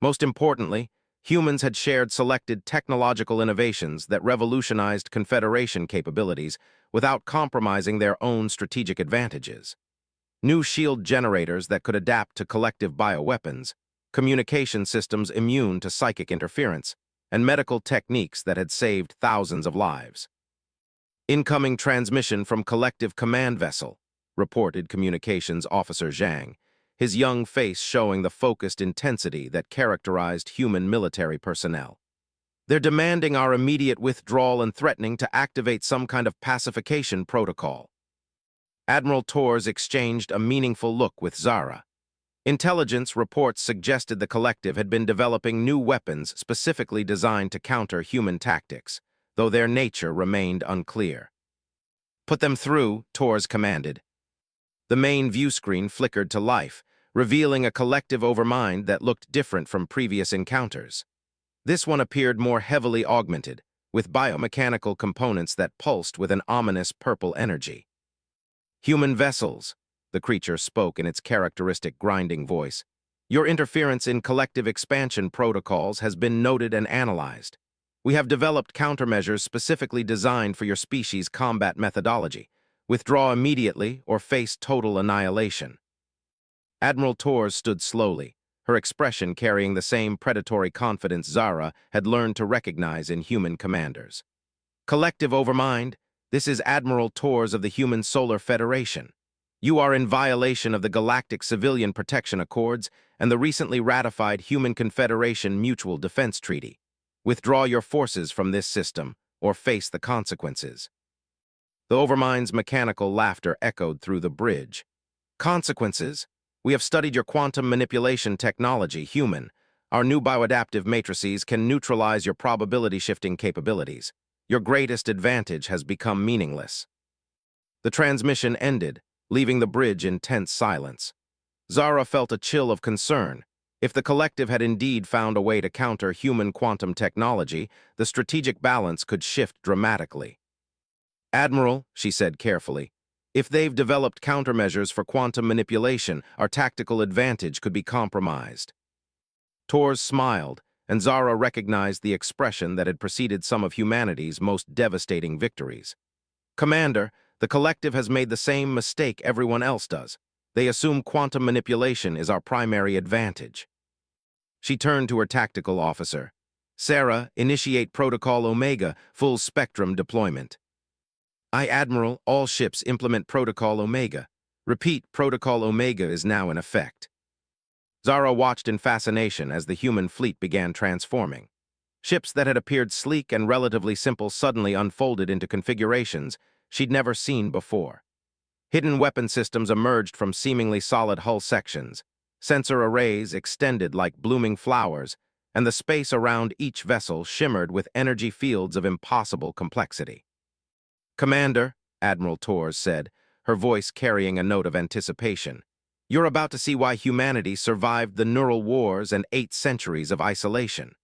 S1: Most importantly, humans had shared selected technological innovations that revolutionized Confederation capabilities without compromising their own strategic advantages. New shield generators that could adapt to collective bioweapons, communication systems immune to psychic interference, and medical techniques that had saved thousands of lives. Incoming transmission from collective command vessel, reported Communications Officer Zhang, his young face showing the focused intensity that characterized human military personnel. They're demanding our immediate withdrawal and threatening to activate some kind of pacification protocol. Admiral Torres exchanged a meaningful look with Zara. Intelligence reports suggested the collective had been developing new weapons specifically designed to counter human tactics, though their nature remained unclear. "Put them through," Torres commanded. The main view screen flickered to life, revealing a collective overmind that looked different from previous encounters. This one appeared more heavily augmented, with biomechanical components that pulsed with an ominous purple energy. "Human vessels," the creature spoke in its characteristic grinding voice. "Your interference in collective expansion protocols has been noted and analyzed. We have developed countermeasures specifically designed for your species' combat methodology. Withdraw immediately or face total annihilation." Admiral Torres stood slowly, her expression carrying the same predatory confidence Zara had learned to recognize in human commanders. "Collective Overmind, this is Admiral Torres of the Human Solar Federation. You are in violation of the Galactic Civilian Protection Accords and the recently ratified Human Confederation Mutual Defense Treaty. Withdraw your forces from this system or face the consequences." The Overmind's mechanical laughter echoed through the bridge. "Consequences? We have studied your quantum manipulation technology, human. Our new bioadaptive matrices can neutralize your probability-shifting capabilities. Your greatest advantage has become meaningless." The transmission ended, leaving the bridge in tense silence. Zara felt a chill of concern. If the collective had indeed found a way to counter human quantum technology, the strategic balance could shift dramatically. "Admiral," she said carefully, "if they've developed countermeasures for quantum manipulation, our tactical advantage could be compromised." Torres smiled, and Zara recognized the expression that had preceded some of humanity's most devastating victories. "Commander, the collective has made the same mistake everyone else does. They assume quantum manipulation is our primary advantage." She turned to her tactical officer. "Sarah, initiate Protocol Omega, full spectrum deployment." "Aye, Admiral, all ships implement Protocol Omega. Repeat, Protocol Omega is now in effect." Zara watched in fascination as the human fleet began transforming. Ships that had appeared sleek and relatively simple suddenly unfolded into configurations she'd never seen before. Hidden weapon systems emerged from seemingly solid hull sections. Sensor arrays extended like blooming flowers, and the space around each vessel shimmered with energy fields of impossible complexity. "Commander," Admiral Torres said, her voice carrying a note of anticipation, "you're about to see why humanity survived the neural wars and 8 centuries of isolation.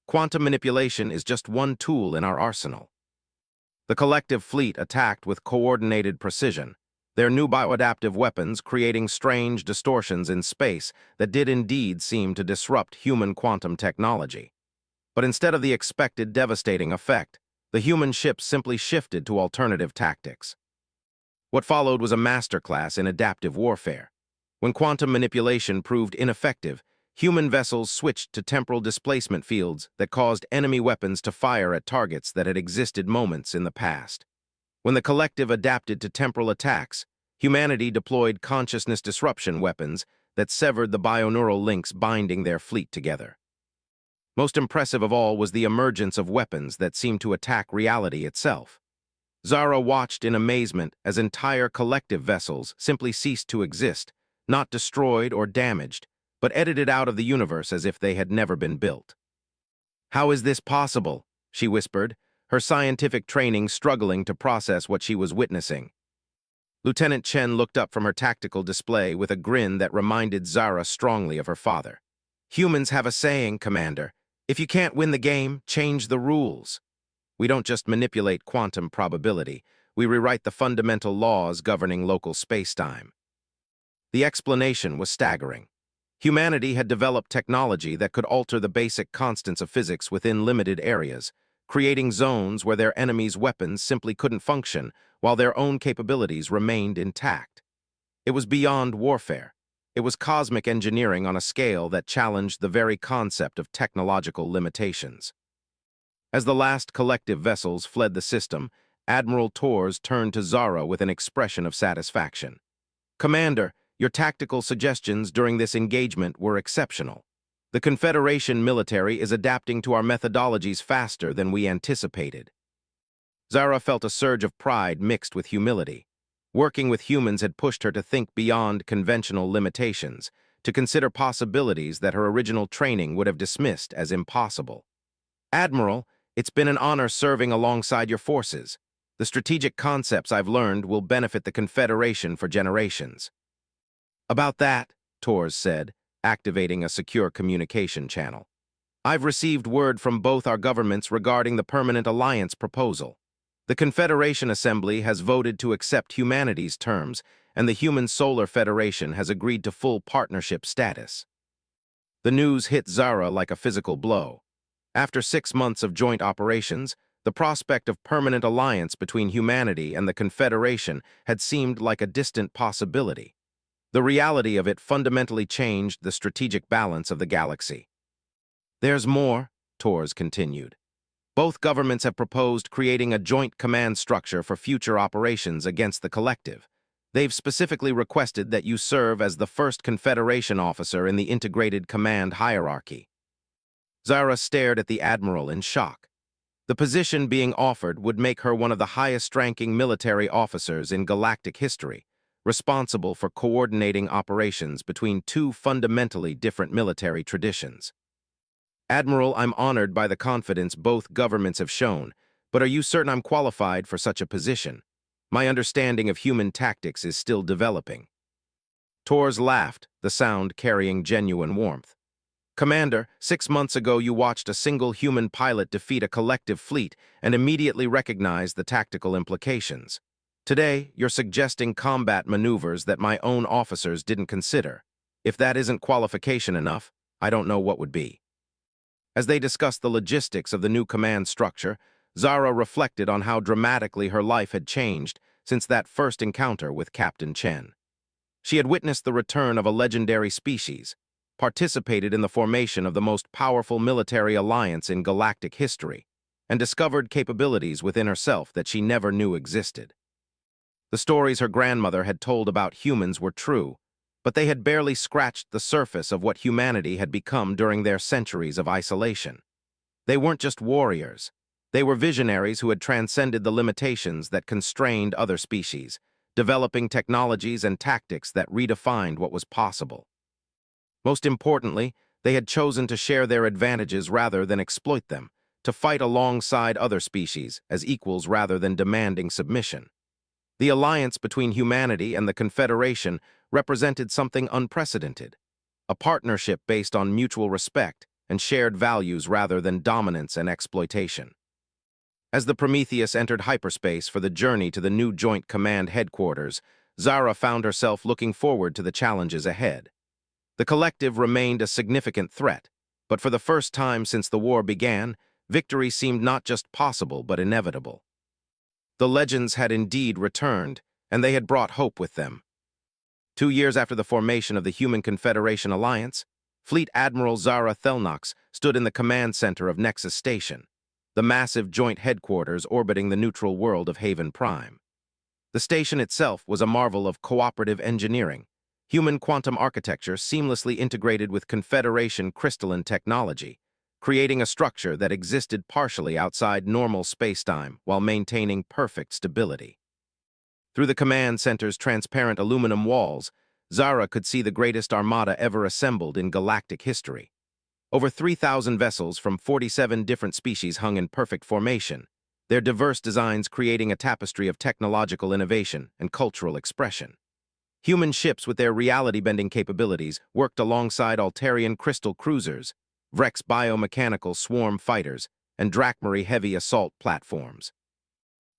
S1: Quantum manipulation is just one tool in our arsenal." The collective fleet attacked with coordinated precision, their new bioadaptive weapons creating strange distortions in space that did indeed seem to disrupt human quantum technology. But instead of the expected devastating effect, the human ships simply shifted to alternative tactics. What followed was a masterclass in adaptive warfare. When quantum manipulation proved ineffective, human vessels switched to temporal displacement fields that caused enemy weapons to fire at targets that had existed moments in the past. When the collective adapted to temporal attacks, humanity deployed consciousness disruption weapons that severed the bioneural links binding their fleet together. Most impressive of all was the emergence of weapons that seemed to attack reality itself. Zara watched in amazement as entire collective vessels simply ceased to exist, not destroyed or damaged, but edited out of the universe as if they had never been built. "How is this possible?" she whispered, her scientific training struggling to process what she was witnessing. Lieutenant Chen looked up from her tactical display with a grin that reminded Zara strongly of her father. "Humans have a saying, Commander. If you can't win the game, change the rules. We don't just manipulate quantum probability, we rewrite the fundamental laws governing local spacetime." The explanation was staggering. Humanity had developed technology that could alter the basic constants of physics within limited areas, creating zones where their enemies' weapons simply couldn't function while their own capabilities remained intact. It was beyond warfare. It was cosmic engineering on a scale that challenged the very concept of technological limitations. As the last collective vessels fled the system, Admiral Torres turned to Zara with an expression of satisfaction. "Commander, your tactical suggestions during this engagement were exceptional. The Confederation military is adapting to our methodologies faster than we anticipated. Zara felt a surge of pride mixed with humility. Working with humans had pushed her to think beyond conventional limitations, to consider possibilities that her original training would have dismissed as impossible. Admiral, it's been an honor serving alongside your forces. The strategic concepts I've learned will benefit the Confederation for generations. About that, Torres said, activating a secure communication channel. I've received word from both our governments regarding the Permanent Alliance proposal. The Confederation Assembly has voted to accept humanity's terms, and the Human Solar Federation has agreed to full partnership status. The news hit Zara like a physical blow. After 6 months of joint operations, the prospect of permanent alliance between humanity and the Confederation had seemed like a distant possibility. The reality of it fundamentally changed the strategic balance of the galaxy. There's more, Torres continued. Both governments have proposed creating a joint command structure for future operations against the collective. They've specifically requested that you serve as the first Confederation officer in the integrated command hierarchy. Zara stared at the Admiral in shock. The position being offered would make her one of the highest-ranking military officers in galactic history, responsible for coordinating operations between two fundamentally different military traditions. Admiral, I'm honored by the confidence both governments have shown, but are you certain I'm qualified for such a position? My understanding of human tactics is still developing. Torres laughed, the sound carrying genuine warmth. Commander, 6 months ago you watched a single human pilot defeat a collective fleet and immediately recognized the tactical implications. Today, you're suggesting combat maneuvers that my own officers didn't consider. If that isn't qualification enough, I don't know what would be. As they discussed the logistics of the new command structure, Zara reflected on how dramatically her life had changed since that first encounter with Captain Chen. She had witnessed the return of a legendary species, participated in the formation of the most powerful military alliance in galactic history, and discovered capabilities within herself that she never knew existed. The stories her grandmother had told about humans were true, but they had barely scratched the surface of what humanity had become during their centuries of isolation. They weren't just warriors. They were visionaries who had transcended the limitations that constrained other species, developing technologies and tactics that redefined what was possible. Most importantly, they had chosen to share their advantages rather than exploit them, to fight alongside other species as equals rather than demanding submission. The alliance between humanity and the Confederation represented something unprecedented, a partnership based on mutual respect and shared values rather than dominance and exploitation. As the Prometheus entered hyperspace for the journey to the new Joint Command headquarters, Zara found herself looking forward to the challenges ahead. The collective remained a significant threat, but for the first time since the war began, victory seemed not just possible but inevitable. The legends had indeed returned, and they had brought hope with them. 2 years after the formation of the Human Confederation Alliance, Fleet Admiral Zara Thelnox stood in the command center of Nexus Station, the massive joint headquarters orbiting the neutral world of Haven Prime. The station itself was a marvel of cooperative engineering, human quantum architecture seamlessly integrated with Confederation crystalline technology, creating a structure that existed partially outside normal spacetime while maintaining perfect stability. Through the command center's transparent aluminum walls, Zara could see the greatest armada ever assembled in galactic history. Over 3,000 vessels from 47 different species hung in perfect formation, their diverse designs creating a tapestry of technological innovation and cultural expression. Human ships with their reality-bending capabilities worked alongside Altarian crystal cruisers, Vrex biomechanical swarm fighters, and Drakmary heavy assault platforms.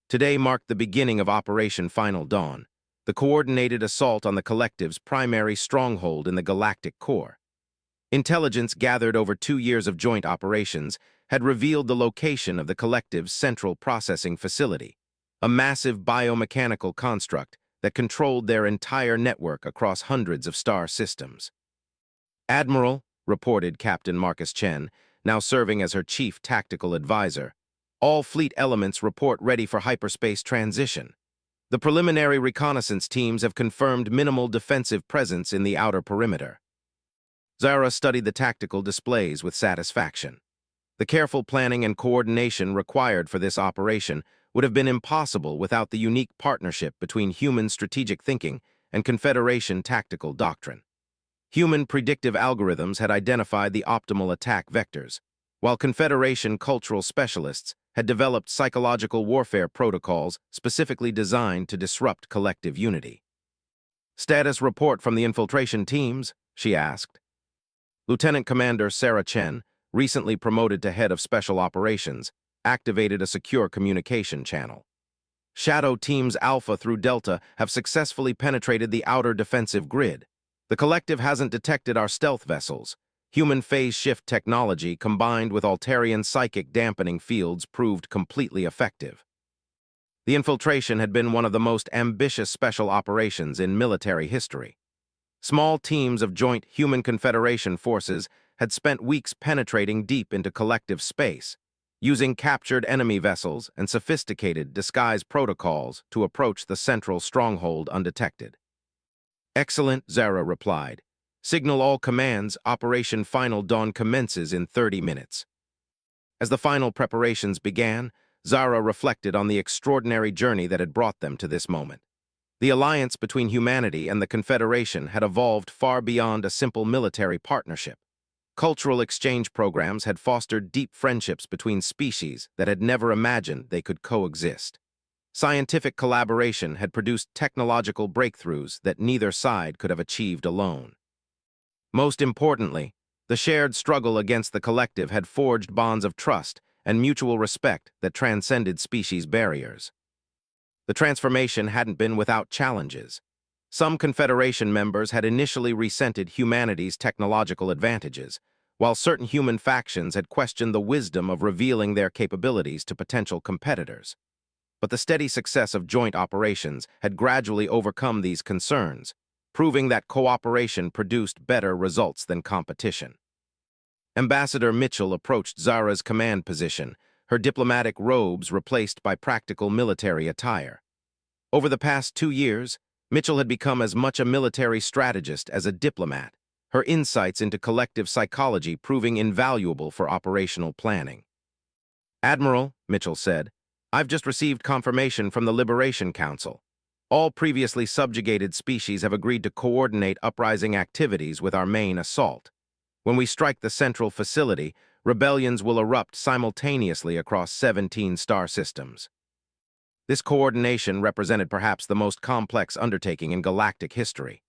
S1: Today marked the beginning of Operation Final Dawn, the coordinated assault on the collective's primary stronghold in the galactic core. Intelligence gathered over 2 years of joint operations had revealed the location of the collective's central processing facility, a massive biomechanical construct that controlled their entire network across hundreds of star systems. Admiral, reported Captain Marcus Chen, now serving as her chief tactical advisor, all fleet elements report ready for hyperspace transition. The preliminary reconnaissance teams have confirmed minimal defensive presence in the outer perimeter. Zara studied the tactical displays with satisfaction. The careful planning and coordination required for this operation would have been impossible without the unique partnership between human strategic thinking and Confederation tactical doctrine. Human predictive algorithms had identified the optimal attack vectors, while Confederation cultural specialists had developed psychological warfare protocols specifically designed to disrupt collective unity. "Status report from the infiltration teams?" she asked. Lieutenant Commander Sarah Chen, recently promoted to head of Special Operations, activated a secure communication channel. "Shadow Teams Alpha through Delta have successfully penetrated the outer defensive grid. The collective hasn't detected our stealth vessels. Human phase shift technology combined with Altarian psychic dampening fields proved completely effective." The infiltration had been one of the most ambitious special operations in military history. Small teams of joint Human Confederation forces had spent weeks penetrating deep into collective space, using captured enemy vessels and sophisticated disguise protocols to approach the central stronghold undetected. "Excellent," Zara replied. "Signal all commands, Operation Final Dawn commences in 30 minutes. As the final preparations began, Zara reflected on the extraordinary journey that had brought them to this moment. The alliance between humanity and the Confederation had evolved far beyond a simple military partnership. Cultural exchange programs had fostered deep friendships between species that had never imagined they could coexist. Scientific collaboration had produced technological breakthroughs that neither side could have achieved alone. Most importantly, the shared struggle against the collective had forged bonds of trust and mutual respect that transcended species barriers. The transformation hadn't been without challenges. Some Confederation members had initially resented humanity's technological advantages, while certain human factions had questioned the wisdom of revealing their capabilities to potential competitors. But the steady success of joint operations had gradually overcome these concerns, proving that cooperation produced better results than competition. Ambassador Mitchell approached Zara's command position, her diplomatic robes replaced by practical military attire. Over the past 2 years, Mitchell had become as much a military strategist as a diplomat, her insights into collective psychology proving invaluable for operational planning. "Admiral," Mitchell said, "I've just received confirmation from the Liberation Council. All previously subjugated species have agreed to coordinate uprising activities with our main assault. When we strike the central facility, rebellions will erupt simultaneously across 17 star systems." This coordination represented perhaps the most complex undertaking in galactic history.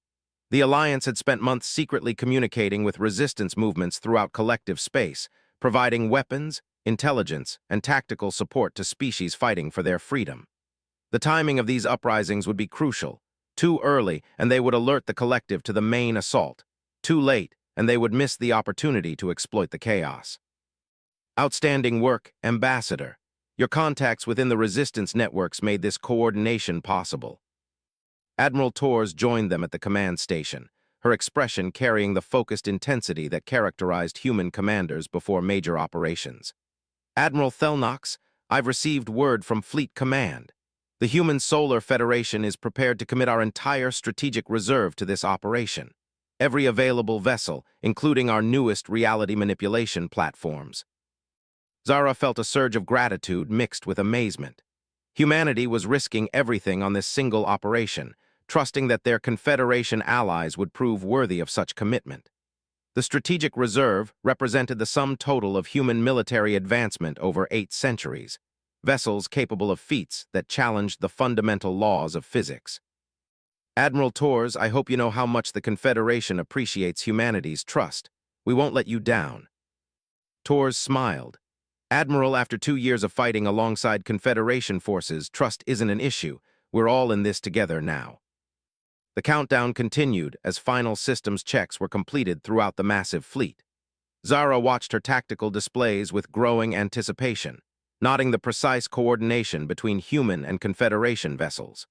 S1: The Alliance had spent months secretly communicating with resistance movements throughout collective space, providing weapons, intelligence, and tactical support to species fighting for their freedom. The timing of these uprisings would be crucial. Too early, and they would alert the collective to the main assault. Too late, and they would miss the opportunity to exploit the chaos. "Outstanding work, Ambassador. Your contacts within the resistance networks made this coordination possible." Admiral Torres joined them at the command station, her expression carrying the focused intensity that characterized human commanders before major operations. "Admiral Thelnox, I've received word from Fleet Command. The Human Solar Federation is prepared to commit our entire strategic reserve to this operation. Every available vessel, including our newest reality manipulation platforms." Zara felt a surge of gratitude mixed with amazement. Humanity was risking everything on this single operation, trusting that their Confederation allies would prove worthy of such commitment. The strategic reserve represented the sum total of human military advancement over 8 centuries, vessels capable of feats that challenged the fundamental laws of physics. "Admiral Torres, I hope you know how much the Confederation appreciates humanity's trust. We won't let you down." Torres smiled. "Admiral, after 2 years of fighting alongside Confederation forces, trust isn't an issue. We're all in this together now." The countdown continued as final systems checks were completed throughout the massive fleet. Zara watched her tactical displays with growing anticipation, noting the precise coordination between human and Confederation vessels.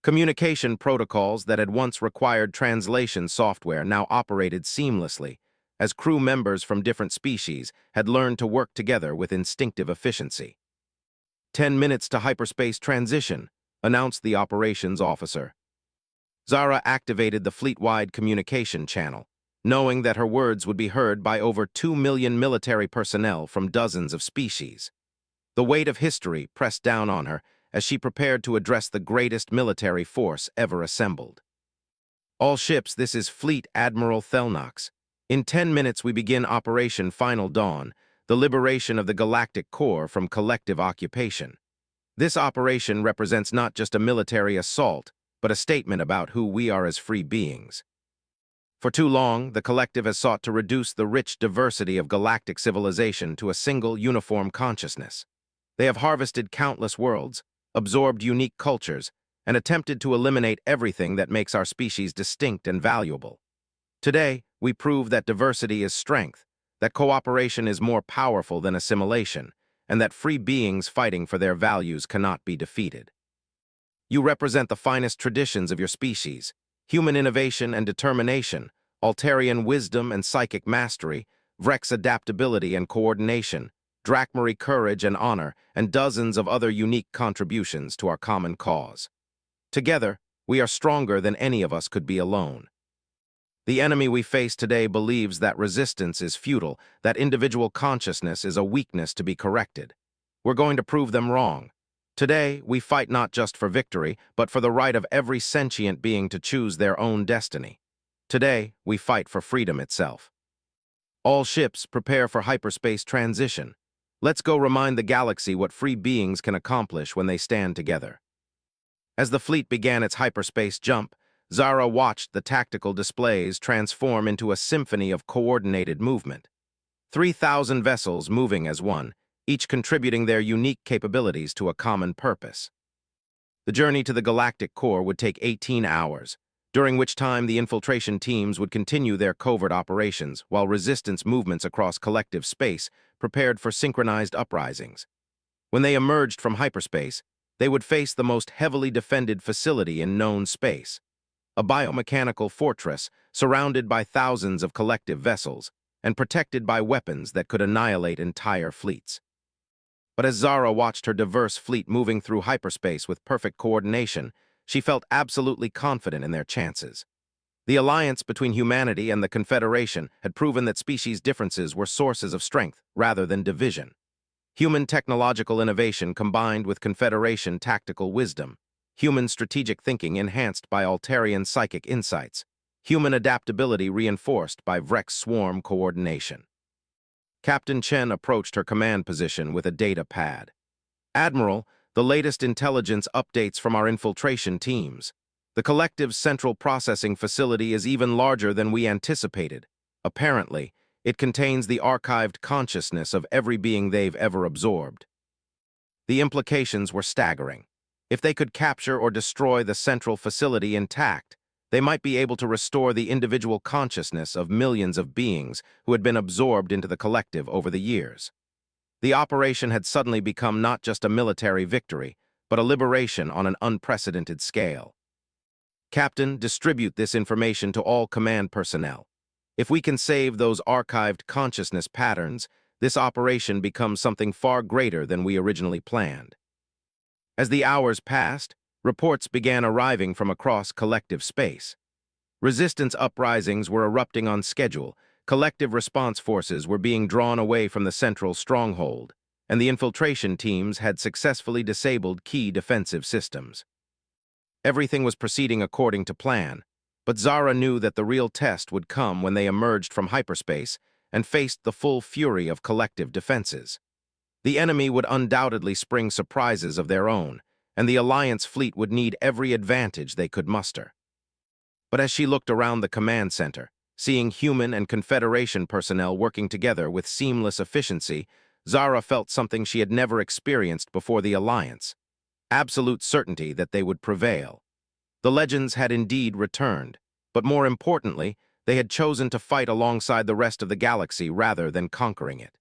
S1: Communication protocols that had once required translation software now operated seamlessly, as crew members from different species had learned to work together with instinctive efficiency. 10 minutes to hyperspace transition," announced the operations officer. Zara activated the fleet-wide communication channel, knowing that her words would be heard by over 2 million military personnel from dozens of species. The weight of history pressed down on her as she prepared to address the greatest military force ever assembled. All ships, this is Fleet Admiral Thelnox. In 10 minutes we begin Operation Final Dawn, the liberation of the Galactic Core from collective occupation. This operation represents not just a military assault, but a statement about who we are as free beings. For too long, the collective has sought to reduce the rich diversity of galactic civilization to a single uniform consciousness. They have harvested countless worlds, absorbed unique cultures, and attempted to eliminate everything that makes our species distinct and valuable. Today, we prove that diversity is strength, that cooperation is more powerful than assimilation, and that free beings fighting for their values cannot be defeated. You represent the finest traditions of your species: human innovation and determination, Altarian wisdom and psychic mastery, Vrex adaptability and coordination, Drachmary courage and honor, and dozens of other unique contributions to our common cause. Together, we are stronger than any of us could be alone. The enemy we face today believes that resistance is futile, that individual consciousness is a weakness to be corrected. We're going to prove them wrong. Today, we fight not just for victory, but for the right of every sentient being to choose their own destiny. Today, we fight for freedom itself. All ships prepare for hyperspace transition. Let's go remind the galaxy what free beings can accomplish when they stand together. As the fleet began its hyperspace jump, Zara watched the tactical displays transform into a symphony of coordinated movement. 3,000 vessels moving as one, each contributing their unique capabilities to a common purpose. The journey to the galactic core would take 18 hours, during which time the infiltration teams would continue their covert operations while resistance movements across collective space prepared for synchronized uprisings. When they emerged from hyperspace, they would face the most heavily defended facility in known space, a biomechanical fortress surrounded by thousands of collective vessels and protected by weapons that could annihilate entire fleets. But as Zara watched her diverse fleet moving through hyperspace with perfect coordination, she felt absolutely confident in their chances. The alliance between humanity and the Confederation had proven that species differences were sources of strength rather than division. Human technological innovation combined with Confederation tactical wisdom, human strategic thinking enhanced by Altarian psychic insights, human adaptability reinforced by Vrex swarm coordination. Captain Chen approached her command position with a data pad. "Admiral, the latest intelligence updates from our infiltration teams. The collective's central processing facility is even larger than we anticipated. Apparently, it contains the archived consciousness of every being they've ever absorbed." The implications were staggering. If they could capture or destroy the central facility intact, they might be able to restore the individual consciousness of millions of beings who had been absorbed into the collective over the years. The operation had suddenly become not just a military victory, but a liberation on an unprecedented scale. "Captain, distribute this information to all command personnel. If we can save those archived consciousness patterns, this operation becomes something far greater than we originally planned." As the hours passed, reports began arriving from across collective space. Resistance uprisings were erupting on schedule, collective response forces were being drawn away from the central stronghold, and the infiltration teams had successfully disabled key defensive systems. Everything was proceeding according to plan, but Zara knew that the real test would come when they emerged from hyperspace and faced the full fury of collective defenses. The enemy would undoubtedly spring surprises of their own, and the Alliance fleet would need every advantage they could muster. But as she looked around the command center, seeing human and Confederation personnel working together with seamless efficiency, Zara felt something she had never experienced before the Alliance: absolute certainty that they would prevail. The legends had indeed returned, but more importantly, they had chosen to fight alongside the rest of the galaxy rather than conquering it.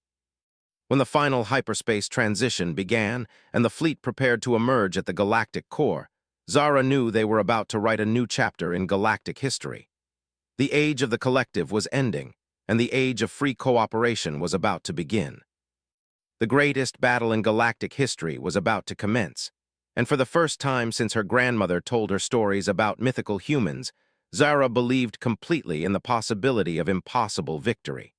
S1: When the final hyperspace transition began and the fleet prepared to emerge at the galactic core, Zara knew they were about to write a new chapter in galactic history. The age of the collective was ending, and the age of free cooperation was about to begin. The greatest battle in galactic history was about to commence, and for the first time since her grandmother told her stories about mythical humans, Zara believed completely in the possibility of impossible victory.